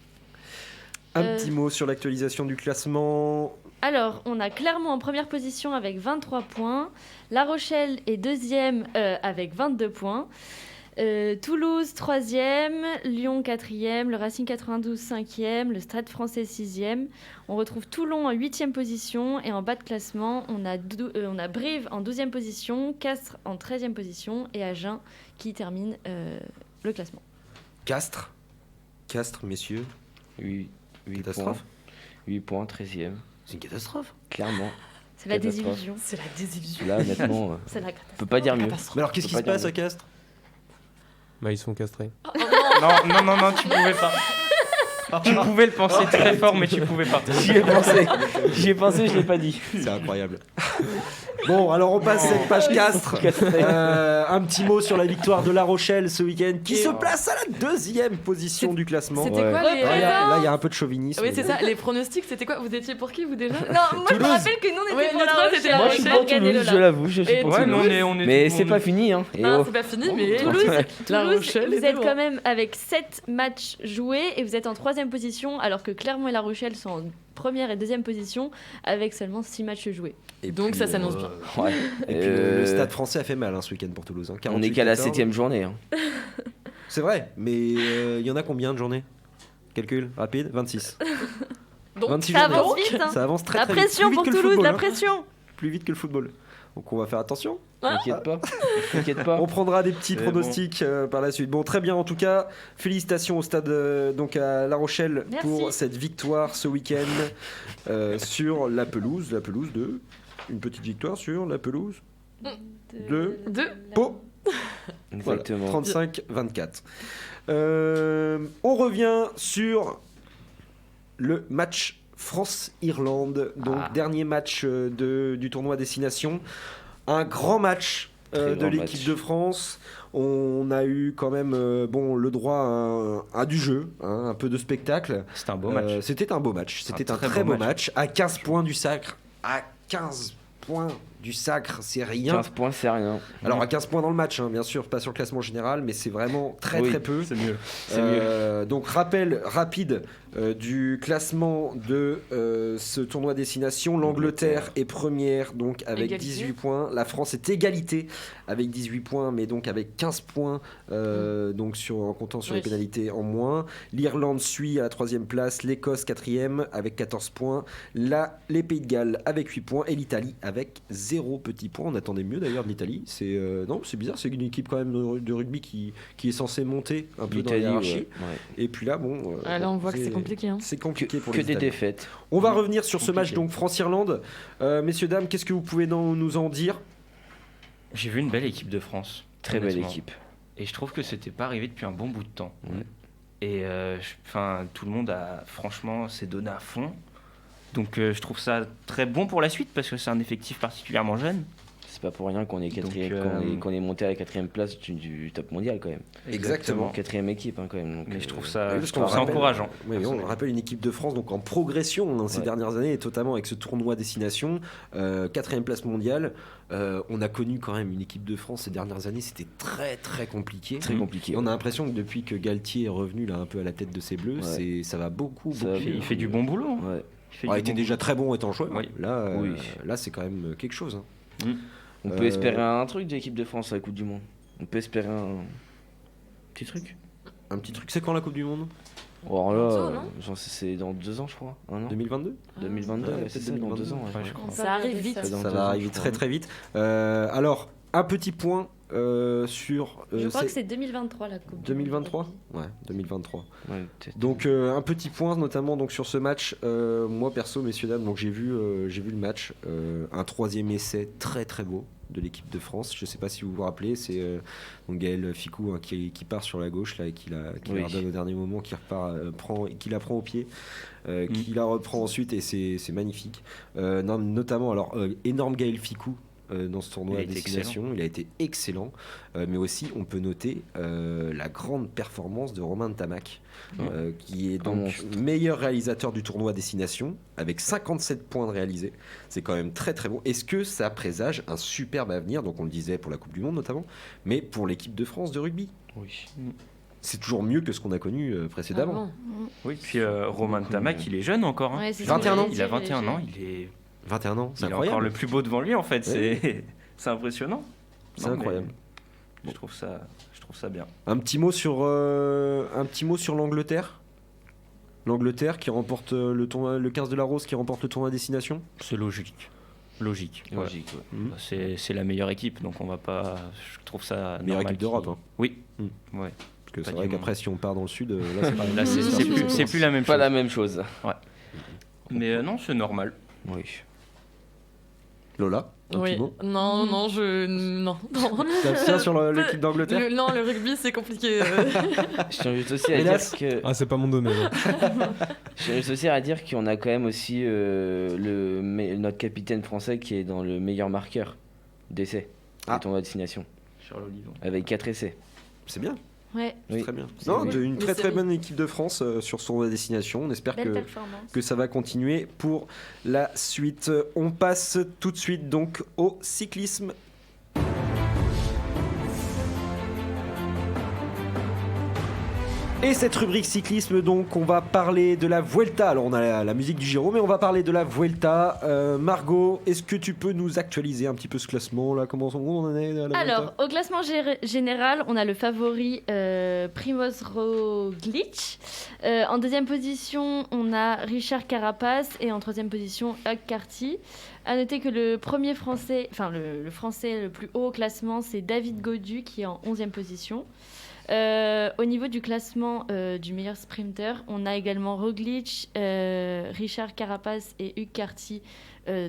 Un petit mot sur l'actualisation du classement. Alors, on a Clermont en première position avec 23 points. La Rochelle est deuxième avec 22 points. Toulouse 3e, Lyon 4e, le Racing 92 5e, le Stade français 6e. On retrouve Toulon en 8e position et en bas de classement, on a Brive en 12e position, Castres en 13e position et Agen qui termine le classement. Castres, messieurs. 8 catastrophe. Points. 8 points, 13e. C'est une catastrophe. Clairement. C'est la désillusion. C'est la désillusion. Là, honnêtement, c'est la on peut pas dire mieux. Mais alors, qu'est-ce qui se passe à Castres ? Bah, ils sont castrés. Non, tu pouvais pas. Tu pouvais le penser très fort, mais tu pouvais pas. J'y ai pensé, je l'ai pas dit. C'est incroyable. Bon, alors on passe cette page Castres. Un petit mot sur la victoire de La Rochelle ce week-end, qui se place à la 2e position du classement. C'était quoi les Là, il y a un peu de chauvinisme. Oui, c'est ça. Les pronostics, c'était quoi ? Vous étiez pour qui, vous déjà ? Non, moi je me rappelle que nous on était pour La Rochelle. c'était La Moi, je suis pour Toulouse, je l'avoue. Je suis pour Toulouse. Mais c'est pas fini, hein. Non, c'est pas fini, mais Toulouse, La Rochelle, vous êtes quand même avec 7 matchs joués et vous êtes en 3e position, alors que Clermont et La Rochelle sont en première et 2e position avec seulement 6 matchs joués. Et donc ça s'annonce bien. Ouais. Et puis le Stade français a fait mal ce week-end pour Toulouse. Hein. On est qu'à la 7e journée. Hein. C'est vrai, mais il y en a combien de journées ? Calcul rapide, 26. Donc 26 ça journées. avance vite. Hein. Ça avance très la vite. pression pour Toulouse, football, la hein. pression. Plus vite que le football. Donc on va faire attention. T'inquiète pas. On prendra des petits pronostics par la suite. Bon, très bien en tout cas. Félicitations au stade donc à La Rochelle. Merci. Pour cette victoire ce week-end sur la pelouse de une petite victoire sur la pelouse de Pau. Exactement. Voilà, 35-24. On revient sur le match France-Irlande, donc dernier match du tournoi Destination. Un grand match de l'équipe de France. On a eu quand même le droit à du jeu, hein, un peu de spectacle. C'était un beau match. C'était un beau match. C'était un très beau match. À 15 points du sacre. À 15 points du sacre, c'est rien. 15 points, c'est rien. Alors à 15 points dans le match, hein, bien sûr, pas sur le classement général, mais c'est vraiment très peu. C'est mieux. Donc rappel rapide du classement de ce tournoi destination. L'Angleterre est première donc avec égalité. 18 points. La France est égalité avec 18 points, mais donc avec 15 points donc en comptant sur les pénalités en moins. L'Irlande suit à la 3e place, l'Écosse 4e avec 14 points, les Pays de Galles avec 8 points et l'Italie avec 0 petit point. On attendait mieux d'ailleurs de l'Italie. Non, c'est bizarre, c'est une équipe quand même de rugby qui est censée monter un peu dans la hiérarchie. Ouais. Et puis là, là on voit que c'est compliqué. Hein. C'est compliqué pour que les des Italiens. défaites. On va revenir sur ce match donc France-Irlande. Messieurs, dames, qu'est-ce que vous pouvez nous en dire ? J'ai vu une belle équipe de France. Très belle honnêtement. équipe. Et je trouve que c'était pas arrivé depuis un bon bout de temps. Ouais. Et tout le monde franchement s'est donné à fond. Donc je trouve ça très bon pour la suite parce que c'est un effectif particulièrement jeune. C'est pas pour rien qu'on est qu'on est monté à la 4e place du top mondial quand même. Exactement. 4e équipe quand même. Donc, Mais je trouve ça, Oui, parce qu'on rappelle- encourageant. Oui, on rappelle une équipe de France donc en progression ces dernières années, et notamment avec ce tournoi destination, 4e place mondiale. On a connu quand même une équipe de France ces dernières années, c'était très très compliqué. Très compliqué. Et on a l'impression que depuis que Galtier est revenu là un peu à la tête de ses Bleus, ça va beaucoup. Il fait du bon boulot. Ouais. Il était déjà très bon étant joueur. Oui. Là c'est quand même quelque chose. On peut espérer un truc de l'équipe de France à la Coupe du Monde. On peut espérer un petit truc. Un petit truc, c'est quand la Coupe du Monde? Alors là, c'est dans 2 ans je crois. 1 an 2022 2022, Ouais, c'est peut-être ça, dans 2 ans. Ouais, je crois. Ça arrive vite. Ça va arriver très très vite. Alors, un petit point sur... Je crois que c'est 2023 la Coupe. 2023 Ouais, 2023. Ouais, peut-être. Donc un petit point notamment donc sur ce match. Moi perso, messieurs dames, donc j'ai vu le match. Un 3e essai très très beau de l'équipe de France. Je sais pas si vous vous rappelez, c'est donc Gaël Ficou qui part sur la gauche là et qui la redonne au dernier moment, qui la prend au pied, qui la reprend ensuite et c'est magnifique. Notamment alors énorme Gaël Ficou. Dans ce tournoi à destination, il a été excellent, mais aussi on peut noter la grande performance de Romain Ntamak, qui est donc meilleur réalisateur du tournoi à destination avec 57 points de réalisés. C'est quand même très très bon. Est-ce que ça présage un superbe avenir, donc on le disait pour la Coupe du Monde notamment, mais pour l'équipe de France de rugby? Oui. C'est toujours mieux que ce qu'on a connu précédemment. Oui, puis Romain Ntamak, il est jeune encore. Ouais, c'est 21 ans. Il a 21 ans, il est 21 ans, c'est il est incroyable. encore le plus beau devant lui en fait, Ouais. c'est impressionnant. C'est incroyable. Je trouve ça bien. Un petit mot sur l'Angleterre. L'Angleterre qui remporte le 15 de la Rose, qui remporte le tournoi à destination. C'est logique. Logique. Ouais. C'est la meilleure équipe, donc on va pas. Je trouve ça Meilleure normal équipe d'Europe. Hein. Oui. Parce Ouais. que c'est Pas vrai du qu'après, monde. si on part dans le sud, là, c'est pas Là, c'est plus la même chose. Pas la même chose. Ouais. Mais non, c'est normal. Oui. Lola, un Oui. petit mot. Non, non. T'abstiens sur l'équipe d'Angleterre. Non, le rugby c'est compliqué. Je tiens juste aussi à Hélas. dire que. Ah, c'est pas mon domaine. Je tiens juste aussi à dire qu'on a quand même aussi notre capitaine français qui est dans le meilleur marqueur d'essais du tournoi à destination. Charles Olivon. Avec 4 essais. C'est bien. Ouais, Oui. Très bien. C'est Non, bien. une Mais très c'est très oui. bonne équipe de France sur ce tournoi à destination. On espère belle performance. que ça va continuer pour la suite. On passe tout de suite donc au cyclisme. Et cette rubrique cyclisme, donc, on va parler de la Vuelta. Alors, on a la musique du Giro, mais on va parler de la Vuelta. Margot, est-ce que tu peux nous actualiser un petit peu ce classement là? Comment on en est à la Alors, Vuelta? au classement général, on a le favori Primoz Roglic. En deuxième position, on a Richard Carapace et en troisième position, Hug Carty. À noter que le premier français, enfin le français le plus haut au classement, c'est David Gaudu qui est en 11e position. Au niveau du classement du meilleur sprinter, on a également Roglic, Richard Carapace et Hug Carty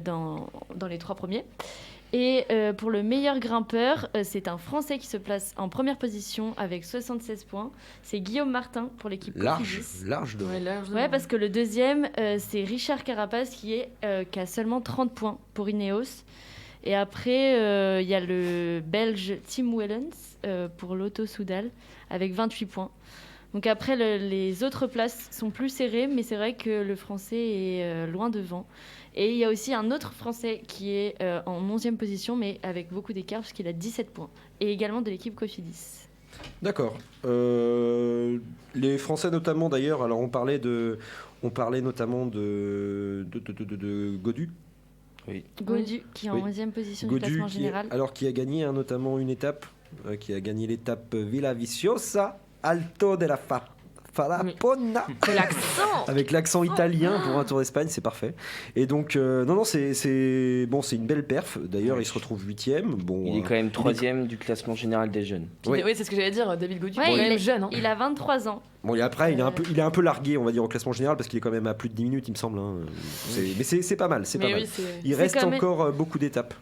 dans les 3 premiers. Et pour le meilleur grimpeur, c'est un Français qui se place en première position avec 76 points. C'est Guillaume Martin pour l'équipe Cofidis. Large de. Ouais, parce que le deuxième, c'est Richard Carapace qui a seulement 30 points pour Ineos. Et après, il y a le Belge Tim Wellens pour Lotto Soudal avec 28 points. Donc après, les autres places sont plus serrées, mais c'est vrai que le Français est loin devant. Et il y a aussi un autre Français qui est en 11e position, mais avec beaucoup d'écart, parce qu'il a 17 points. Et également de l'équipe Cofidis. D'accord. Les Français notamment d'ailleurs, alors on parlait notamment de Gaudu. Oui. Gaudu qui est en Oui. 11e position du Gaudu classement général. qui a gagné notamment une étape, qui a gagné l'étape Villaviciosa, Alto de la Farapona. C'est l'accent. Avec l'accent italien pour un Tour d'Espagne, c'est parfait. Et donc, c'est une belle perf. D'ailleurs, il se retrouve 8e. Bon, Il est quand même 3e du classement général des jeunes. Oui. Oui, c'est ce que j'allais dire. David Gaudu, Ouais, il est il même est jeune. Hein. Il a 23 ans. Bon, et après, il est un peu largué, on va dire, au classement général, parce qu'il est quand même à plus de 10 minutes, il me semble. Hein. Mais c'est pas mal, c'est pas Mais mal. oui, c'est. Il C'est reste quand même- encore beaucoup d'étapes.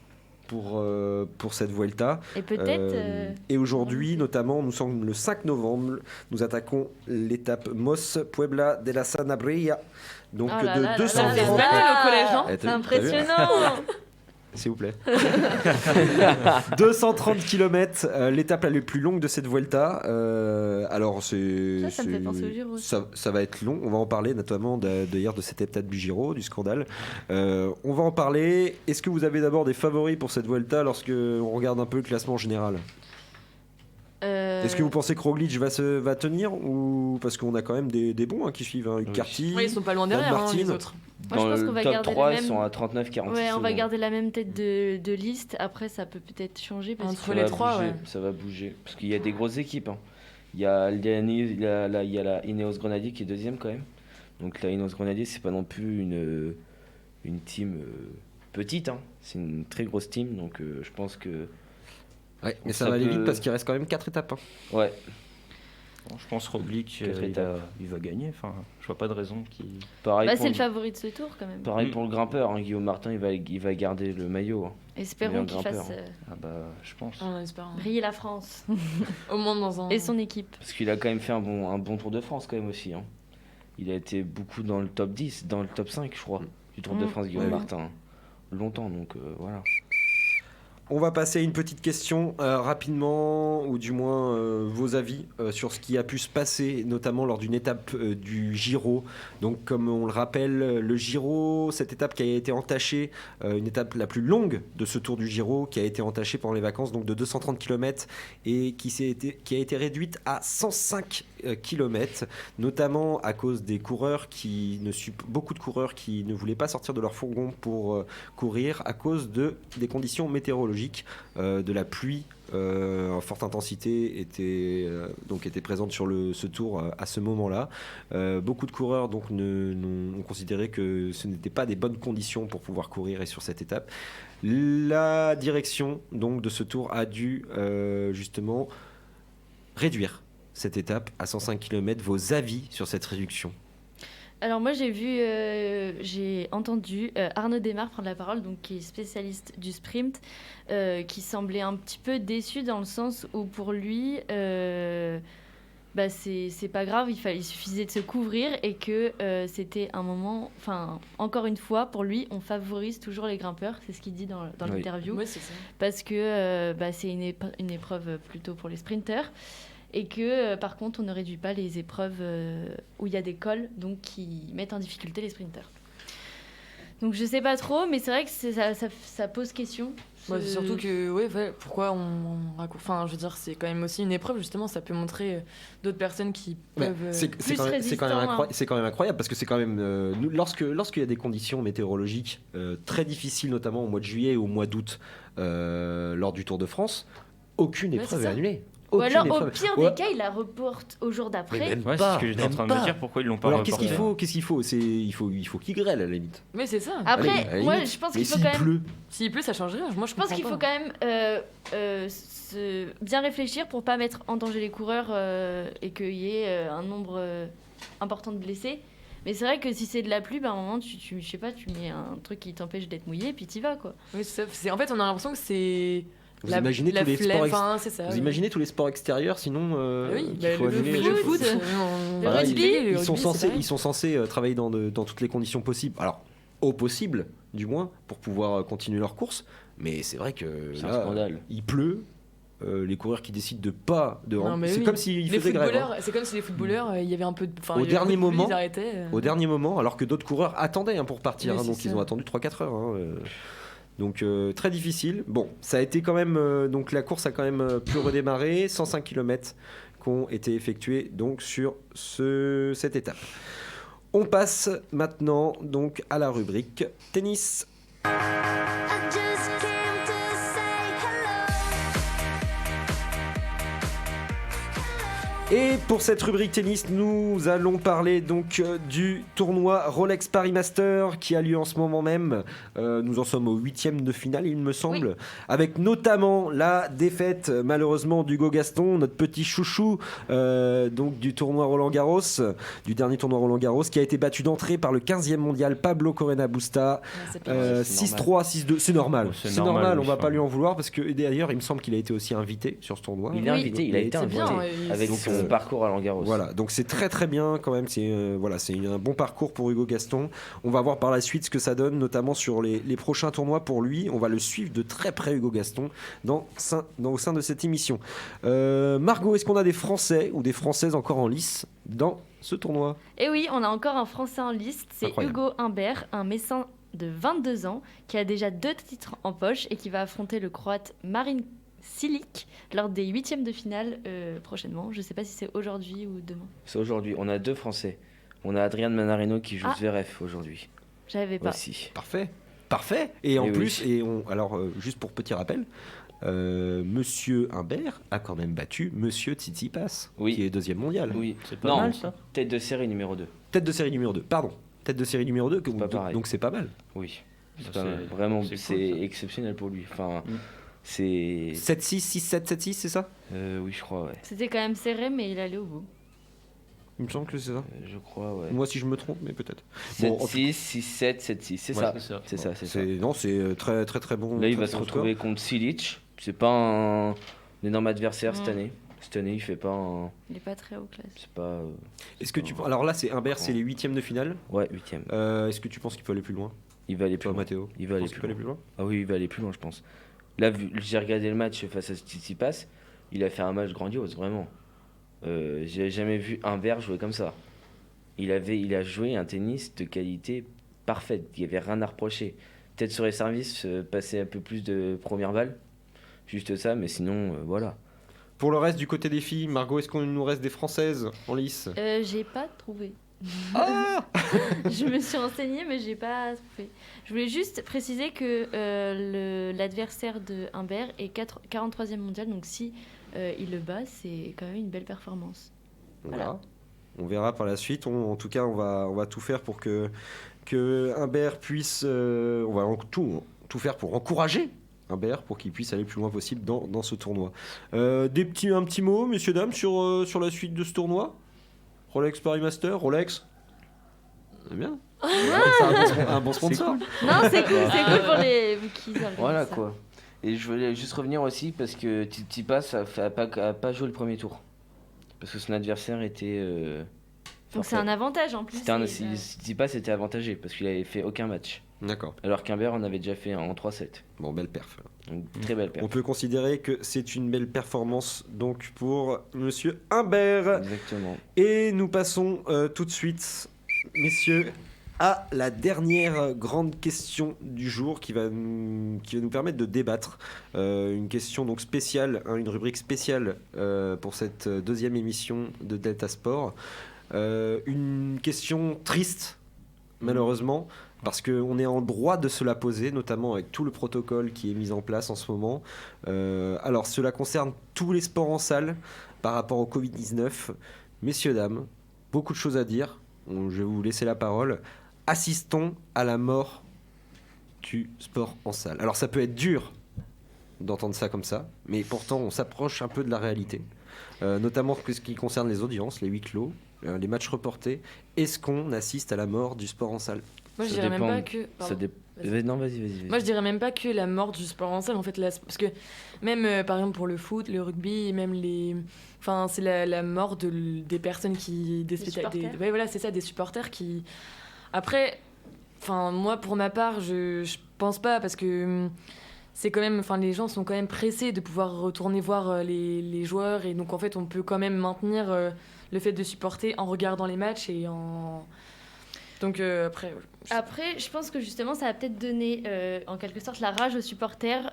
pour cette Vuelta. Et peut-être... Et aujourd'hui, notamment, nous sommes le 5 novembre, nous attaquons l'étape Mos Puebla de la Sanabria. Donc de 230... C'est impressionnant. S'il vous plaît. 230 km, l'étape la plus longue de cette Vuelta. Alors ça me fait penser au Giro. Ça va être long. On va en parler notamment d'ailleurs de cette étape du Giro, du scandale. On va en parler. Est-ce que vous avez d'abord des favoris pour cette Vuelta lorsque on regarde un peu le classement général? Est-ce que vous pensez que Roglic va tenir ou parce qu'on a quand même des bons qui suivent Hugues Carty, ils sont pas loin derrière les autres. Moi, je pense qu'on va top garder 3, les mêmes... ils sont à 39-46. Ouais, on va garder la même tête de liste. Après, ça peut peut-être changer. Parce entre les trois, ça va bouger. Parce qu'il y a des grosses équipes. Il y a la Ineos Grenadier qui est deuxième quand même. Donc la Ineos Grenadier, c'est pas non plus une team petite. C'est une très grosse team. Donc je pense que... Ouais, mais ça va aller vite parce qu'il reste quand même 4 étapes. Ouais. Bon, je pense Roglic, il va gagner. Enfin, je vois pas de raison qu'il... c'est le favori de ce tour quand même. Pareil pour le grimpeur. Guillaume Martin, il va garder le maillot. Espérons qu'il fasse je pense. On espère. Briller la France. Au moins dans un... Et son équipe. Parce qu'il a quand même fait un bon Tour de France quand même aussi. Il a été beaucoup dans le top 10, dans le top 5 je crois, du Tour de France, Guillaume Martin. Longtemps, donc voilà. On va passer à une petite question rapidement, ou du moins vos avis sur ce qui a pu se passer, notamment lors d'une étape du Giro. Donc comme on le rappelle, le Giro, cette étape qui a été entachée, une étape la plus longue de ce Tour du Giro, qui a été entachée pendant les vacances, donc de 230 km, et qui a été réduite à 105 km, notamment à cause des coureurs beaucoup de coureurs qui ne voulaient pas sortir de leur fourgon pour courir à cause des conditions météorologiques. De la pluie en forte intensité était présente sur ce tour à ce moment-là. Beaucoup de coureurs donc ont considéré que ce n'étaient pas des bonnes conditions pour pouvoir courir et sur cette étape. La direction donc de ce tour a dû justement réduire cette étape à 105 km. Vos avis sur cette réduction? Alors moi j'ai entendu Arnaud Desmar prendre la parole, donc qui est spécialiste du sprint, qui semblait un petit peu déçu dans le sens où pour lui c'est pas grave, il suffisait de se couvrir et que c'était un moment, enfin encore une fois pour lui on favorise toujours les grimpeurs, c'est ce qu'il dit dans l'interview, ouais, c'est ça. parce que c'est une épreuve plutôt pour les sprinteurs. Et que par contre on ne réduit pas les épreuves où il y a des cols, donc qui mettent en difficulté les sprinteurs. Donc je sais pas trop, mais c'est vrai que ça pose question. C'est surtout que pourquoi on raconte, enfin je veux dire c'est quand même aussi une épreuve, justement ça peut montrer d'autres personnes qui peuvent c'est quand même incroyable parce que c'est quand même lorsqu'il y a des conditions météorologiques très difficiles, notamment au mois de juillet ou au mois d'août lors du Tour de France, aucune épreuve est annulée. Ou alors au pire des cas, il la reporte au jour d'après. C'est ce que j'étais en train de me dire, pourquoi ils l'ont pas reporté. Qu'est-ce qu'il faut Il faut qu'il grêle à la limite. Mais c'est ça. Après, moi je pense qu'il faut quand même... S'il pleut, ça change rien. Moi, je pense qu'il faut quand même bien réfléchir pour pas mettre en danger les coureurs et qu'il y ait un nombre important de blessés. Mais c'est vrai que si c'est de la pluie, à un moment, je sais pas, tu mets un truc qui t'empêche d'être mouillé et puis t'y vas, quoi. Oui, en fait, on a l'impression que c'est... Vous imaginez tous les sports extérieurs, sinon qu'il faut annuler. Le foot, le rugby, ils sont censés travailler dans toutes les conditions possibles. Alors, au possible, du moins, pour pouvoir continuer leur course. Mais c'est vrai que là, il pleut. Les coureurs qui décident de pas c'est comme s'ils faisaient grève. C'est comme si les footballeurs, il y avait un peu de... au dernier moment, alors que d'autres coureurs attendaient pour partir. Donc ils ont attendu 3-4 heures. Donc très difficile. Bon, ça a été quand même donc la course a quand même pu redémarrer. 105 km qui ont été effectués donc sur cette étape. On passe maintenant donc à la rubrique tennis. Et pour cette rubrique tennis, nous allons parler donc du tournoi Rolex Paris Master qui a lieu en ce moment même. Nous en sommes au 8e de finale, il me semble, avec notamment la défaite malheureusement d'Hugo Gaston, notre petit chouchou donc du tournoi Roland-Garros, du dernier tournoi Roland-Garros, qui a été battu d'entrée par le 15e mondial Pablo Correa Busta. 6-3, 6-2, c'est normal. C'est normal, on va pas lui en vouloir parce que d'ailleurs il me semble qu'il a été aussi invité sur ce tournoi. Il a été invité avec son parcours à Roland-Garros. Voilà, donc c'est très très bien quand même. C'est un bon parcours pour Hugo Gaston. On va voir par la suite ce que ça donne, notamment sur les prochains tournois pour lui. On va le suivre de très près, Hugo Gaston, au sein de cette émission. Margot, est-ce qu'on a des Français ou des Françaises encore en lice dans ce tournoi? Et oui, on a encore un Français en liste. C'est Incroyable. Hugo Humbert, un Messin de 22 ans qui a déjà 2 titres en poche et qui va affronter le Croate Marin Cilic lors des 8e de finale prochainement. Je ne sais pas si c'est aujourd'hui ou demain. C'est aujourd'hui. On a 2 Français. On a Adrian Manarino qui joue Zverev aujourd'hui. J'avais pas. Aussi. Parfait. Et en plus, juste pour petit rappel, Monsieur Humbert a quand même battu Monsieur Tsitsipas, qui est 2e mondial. Oui, c'est pas mal ça. Tête de série numéro 2. Tête de série numéro 2, pardon. Tête de série numéro 2, donc c'est pas mal. Oui, vraiment, c'est cool, exceptionnel pour lui. Enfin, c'est 7-6, 6-7, 7-6, c'est ça? Oui, je crois, ouais. C'était quand même serré, mais il allait au bout. Il me semble que c'est ça. Je crois, ouais. Moi, si je me trompe, mais peut-être. 7-6, 6-7, 7-6, c'est ça. C'est ça. Non, c'est très très très bon. Là, il va se retrouver contre Cilic. C'est pas un énorme adversaire cette année. Cette année, il fait pas un... Il est pas très haut classe. C'est pas... Est-ce que alors là, c'est Humbert, c'est les 8e de finale. Ouais, 8e. Est-ce que tu penses qu'il peut aller plus loin? Il va aller plus loin. Mathéo, il va aller plus loin. Ah oui, il va aller plus loin, je pense. Là, j'ai regardé le match face à Tsitsipas. Il a fait un match grandiose, vraiment. J'ai jamais vu Humbert jouer comme ça. Il a joué un tennis de qualité parfaite. Il n'y avait rien à reprocher. Peut-être sur les services, passer un peu plus de première balle. Juste ça, mais sinon, voilà. Pour le reste, du côté des filles, Margot, est-ce qu'on nous reste des Françaises en lice? J'ai pas trouvé. Je me suis renseignée, mais j'ai pas trouvé. Je voulais juste préciser que l'adversaire de Humbert est 43e mondial, donc si il le bat, c'est quand même une belle performance. Voilà. On verra par la suite. En tout cas, on va tout faire pour que Humbert puisse... on va tout faire pour encourager Humbert pour qu'il puisse aller le plus loin possible dans ce tournoi. Un petit mot, messieurs, dames, sur la suite de ce tournoi. Rolex Paris Master, Rolex. C'est bien. C'est un bon sponsor. Cool. Non, c'est cool pour les qui organisent voilà ça. Quoi. Et je voulais juste revenir aussi parce que Tsitsipas a pas joué le premier tour. Parce que son adversaire était... Donc c'est un avantage en plus. Tsitsipas était avantagé parce qu'il avait fait aucun match. D'accord. Alors qu'Humbert en avait déjà fait un en 3-7. Bon, belle perf. Donc, très belle perf. On peut considérer que c'est une belle performance donc pour Monsieur Humbert. Exactement. Et nous passons tout de suite, messieurs, à la dernière grande question du jour qui va nous permettre de débattre. Une question donc spéciale, une rubrique spéciale pour cette deuxième émission de Delta Sport. Une question triste, malheureusement, parce qu'on est en droit de se la poser, notamment avec tout le protocole qui est mis en place en ce moment. Alors, cela concerne tous les sports en salle par rapport au Covid-19. Messieurs, dames, beaucoup de choses à dire. Je vais vous laisser la parole. Assistons à la mort du sport en salle. Alors, ça peut être dur d'entendre ça comme ça, mais pourtant, on s'approche un peu de la réalité. Notamment ce qui concerne les audiences, les huis clos, les matchs reportés. Est-ce qu'on assiste à la mort du sport en salle? Moi, je dirais même pas que... Non, vas-y. Moi, je dirais même pas que la mort du sport en salle, en fait, parce que même, par exemple, pour le foot, le rugby, même les... Enfin, c'est la mort des personnes qui... Des voilà, c'est ça, des supporters qui... Après, enfin, moi, pour ma part, je pense pas, parce que c'est quand même... Enfin, les gens sont quand même pressés de pouvoir retourner voir les joueurs, et donc, en fait, on peut quand même maintenir le fait de supporter en regardant les matchs et en... Donc Après, je pense que justement, ça va peut-être donner en quelque sorte la rage aux supporters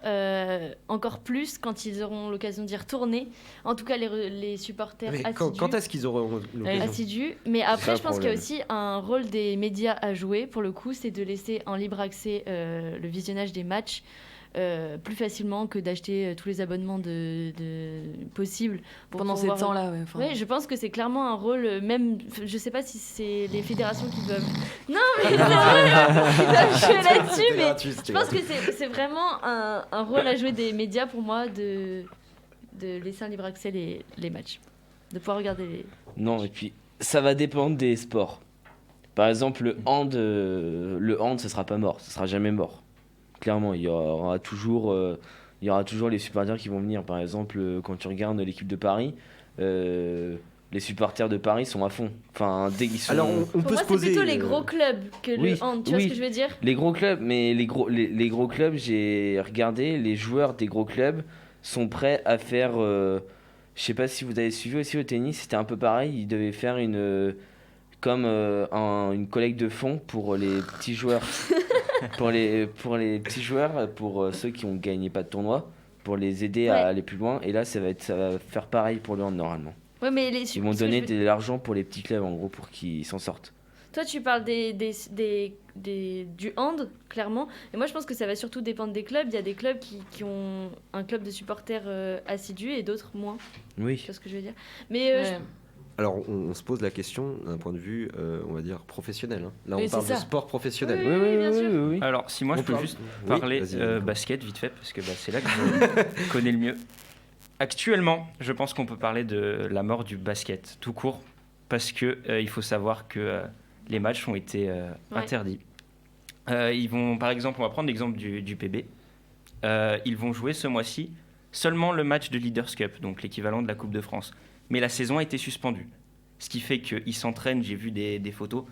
encore plus quand ils auront l'occasion d'y retourner. En tout cas, les supporters assidus. Quand est-ce qu'ils auront l'occasion? Assidus. Mais après, je pense qu'il y a aussi un rôle des médias à jouer. Pour le coup, c'est de laisser en libre accès le visionnage des matchs plus facilement que d'acheter tous les abonnements possibles. Pendant ces temps-là, ouais. Oui, je pense que c'est clairement un rôle, même, je sais pas si c'est les fédérations qui peuvent... Non, mais c'est vrai, je suis là-dessus, mais je pense que c'est vraiment un rôle à jouer des médias pour moi de laisser un libre accès les matchs, de pouvoir regarder les... Non, et puis ça va dépendre des sports. Par exemple, le hand, ça sera pas mort, ça sera jamais mort. Clairement, il y aura toujours les supporters qui vont venir. Par exemple, quand tu regardes l'équipe de Paris, les supporters de Paris sont à fond. Enfin, dès qu'ils sont... Alors, on peut se poser... c'est plutôt les gros clubs que le hand, tu vois ce que je veux dire ? Les gros clubs, mais les gros clubs, j'ai regardé, les joueurs des gros clubs sont prêts à faire... je sais pas si vous avez suivi aussi au tennis, c'était un peu pareil. Ils devaient faire une collecte de fonds pour les petits joueurs. pour les petits joueurs, pour ceux qui ont gagné pas de tournoi, pour les aider à aller plus loin. Et là, ça va faire pareil pour le hand normalement. Ouais, mais ils vont donner de l'argent pour les petits clubs en gros pour qu'ils s'en sortent. Toi, tu parles du hand, clairement. Et moi, je pense que ça va surtout dépendre des clubs. Il y a des clubs qui ont un club de supporters assidus et d'autres moins. Oui. Tu vois ce que je veux dire. Mais Alors, on se pose la question d'un point de vue, on va dire, professionnel. Hein. Là, on parle de sport professionnel. Oui, bien sûr. Oui. Alors, si moi, je peux juste parler basket, vite fait, parce que c'est là que je connais le mieux. Actuellement, je pense qu'on peut parler de la mort du basket, tout court, parce que il faut savoir que les matchs ont été interdits. Ils vont, par exemple, on va prendre l'exemple du PB. Ils vont jouer ce mois-ci seulement le match de Leaders Cup, donc l'équivalent de la Coupe de France. Mais la saison a été suspendue. Ce qui fait qu'ils s'entraînent, j'ai vu des photos,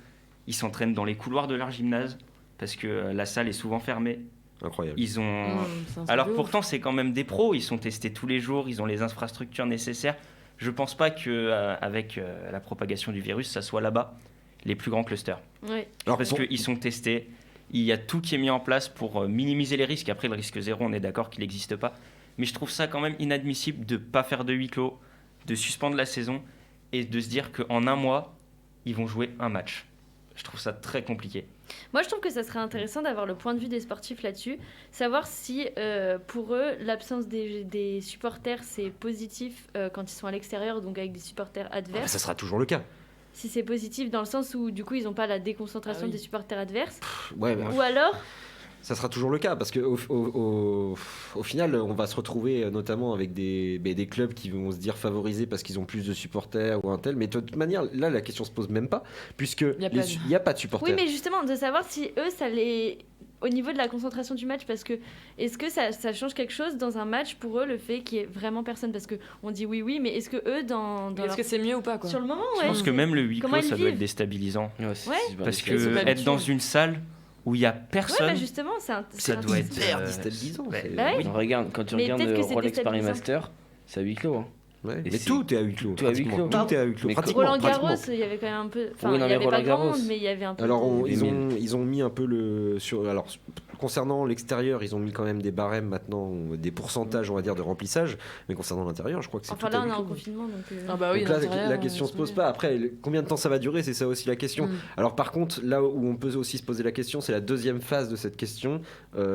ils s'entraînent dans les couloirs de leur gymnase, parce que la salle est souvent fermée. Incroyable. Ils ont... Alors pourtant, c'est quand même des pros, ils sont testés tous les jours, ils ont les infrastructures nécessaires. Je ne pense pas qu'avec la propagation du virus, ça soit là-bas les plus grands clusters. Oui. Parce qu'ils sont testés, il y a tout qui est mis en place pour minimiser les risques. Après, le risque zéro, on est d'accord qu'il n'existe pas. Mais je trouve ça quand même inadmissible de ne pas faire de huis clos, de suspendre la saison et de se dire qu'en un mois, ils vont jouer un match. Je trouve ça très compliqué. Moi, je trouve que ça serait intéressant d'avoir le point de vue des sportifs là-dessus, savoir si pour eux, l'absence des supporters, c'est positif quand ils sont à l'extérieur, donc avec des supporters adverses. Ça sera toujours le cas. Si c'est positif dans le sens où, du coup, ils n'ont pas la déconcentration des supporters adverses. Ou alors... Ça sera toujours le cas, parce qu'au final, on va se retrouver notamment avec des clubs qui vont se dire favorisés parce qu'ils ont plus de supporters ou un tel. Mais de toute manière, là, la question se pose même pas, puisqu'il n'y a pas de supporters. Oui, mais justement, de savoir si eux, ça les... Au niveau de la concentration du match, parce que est-ce que ça change quelque chose dans un match pour eux, le fait qu'il n'y ait vraiment personne? Parce qu'on dit oui, mais est-ce que eux, est-ce que c'est mieux ou pas quoi? Sur le moment, Je pense que même le huis clos, ça doit être déstabilisant. Parce que être dans une salle où il n'y a personne, ouais, bah justement, ça doit être déstabilisant. Regarde, quand tu regardes Rolex Paris Master, c'est à huis clos. Hein. Ouais, mais tout est à huis clos. Tout est à huis clos. Roland Garros, il y avait quand même un peu. Enfin, il n'y avait pas grand monde, mais il y avait un peu. Alors, ils ont mis un peu Alors, concernant l'extérieur, ils ont mis quand même des barèmes maintenant, des pourcentages, on va dire, de remplissage. Mais concernant l'intérieur, je crois que c'est tout là, à huis on est clos. en confinement. Donc là, la question se pose pas. Après, combien de temps ça va durer, c'est ça aussi la question. Alors, par contre, là où on peut aussi se poser la question, c'est la deuxième phase de cette question.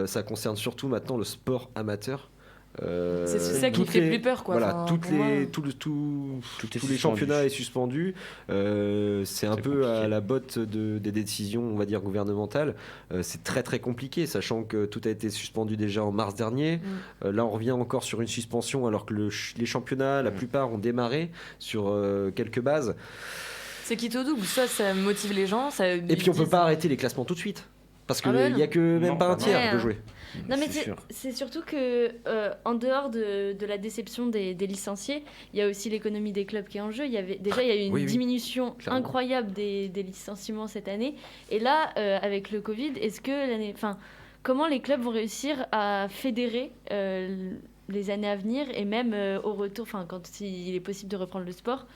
Ça concerne surtout maintenant le sport amateur. C'est ça qui fait plus peur, quoi. Voilà, tous les championnats est suspendu. C'est un peu compliqué. À la botte des décisions, on va dire, gouvernementales. C'est très très compliqué, sachant que tout a été suspendu déjà en mars dernier. Là, on revient encore sur une suspension, alors que les championnats, la plupart, ont démarré sur quelques bases. C'est quitte au double, ça motive les gens. Et puis, on peut pas arrêter les classements tout de suite. Parce qu'il n'y a que même pas un tiers de jouer. Non, mais c'est surtout que en dehors de la déception des licenciés, il y a aussi l'économie des clubs qui est en jeu. Il y a eu une diminution incroyable des licenciements cette année. Et là, avec le Covid, comment les clubs vont réussir à fédérer les années à venir et même au retour, quand il est possible de reprendre le sport?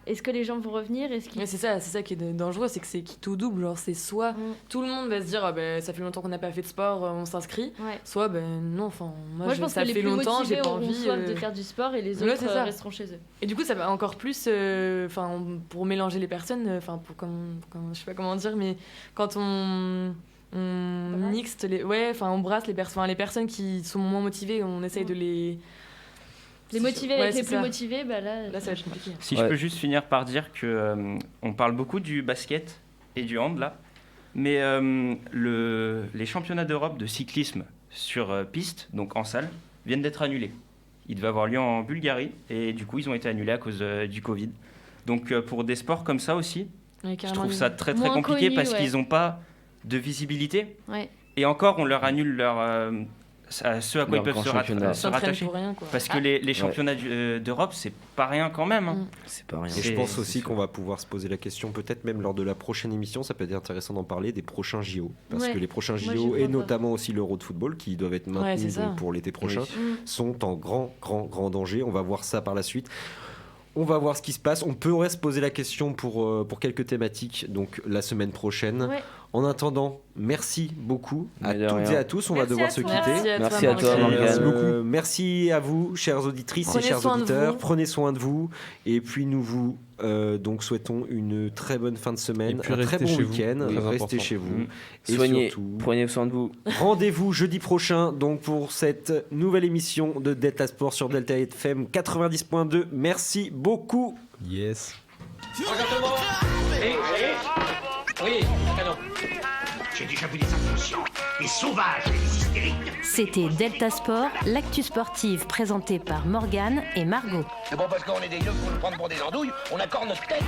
Est-ce que les gens vont revenir? C'est ça qui est dangereux, c'est que c'est qui tout double. Genre, c'est soit tout le monde va se dire ça fait longtemps qu'on n'a pas fait de sport, on s'inscrit, soit non, moi je pense ça que fait longtemps, j'ai pas envie de faire du sport et les autres resteront chez eux. Et du coup, ça va encore plus, pour mélanger les personnes, je sais pas comment dire, mais quand on mixte, on brasse les personnes qui sont moins motivées, on essaye de les motiver avec les plus motivés, là ça va être compliqué. Si je peux juste finir par dire que on parle beaucoup du basket et du hand là, mais les championnats d'Europe de cyclisme sur piste, donc en salle, viennent d'être annulés. Ils devaient avoir lieu en Bulgarie et du coup ils ont été annulés à cause du Covid. Donc pour des sports comme ça aussi, je trouve ça très très compliqué parce qu'ils n'ont pas de visibilité. Ouais. Et encore, on leur annule ce à quoi ils peuvent se rattacher. Rien, parce que les championnats d'Europe, c'est pas rien quand même. Hein. C'est pas rien. Et je pense aussi qu'on va pouvoir se poser la question, peut-être même lors de la prochaine émission, ça peut être intéressant d'en parler, des prochains JO. Parce que les prochains JO, et notamment aussi l'Euro de football, qui doivent être maintenus pour l'été prochain, sont en grand danger. On va voir ça par la suite. On va voir ce qui se passe. On pourrait se poser la question pour quelques thématiques, donc la semaine prochaine. Ouais. En attendant, merci beaucoup à toutes et à tous. On va devoir se quitter. Merci à toi, Morgane. Merci beaucoup. Merci à vous, chères auditrices et chers auditeurs. Prenez soin de vous. Et puis nous vous donc souhaitons une très bonne fin de semaine, un très bon week-end. Restez chez vous. Et surtout, prenez soin de vous. Rendez-vous jeudi prochain donc pour cette nouvelle émission de Delta Sport sur Delta FM 90.2. Merci beaucoup. Yes. Oui, canon. J'ai déjà vu des inconscients, des sauvages et des hystériques. C'était Delta Sport, l'actu sportive présentée par Morgane et Margot. C'est bon parce qu'on est des gueux pour nous prendre pour des andouilles, on accorde notre tête.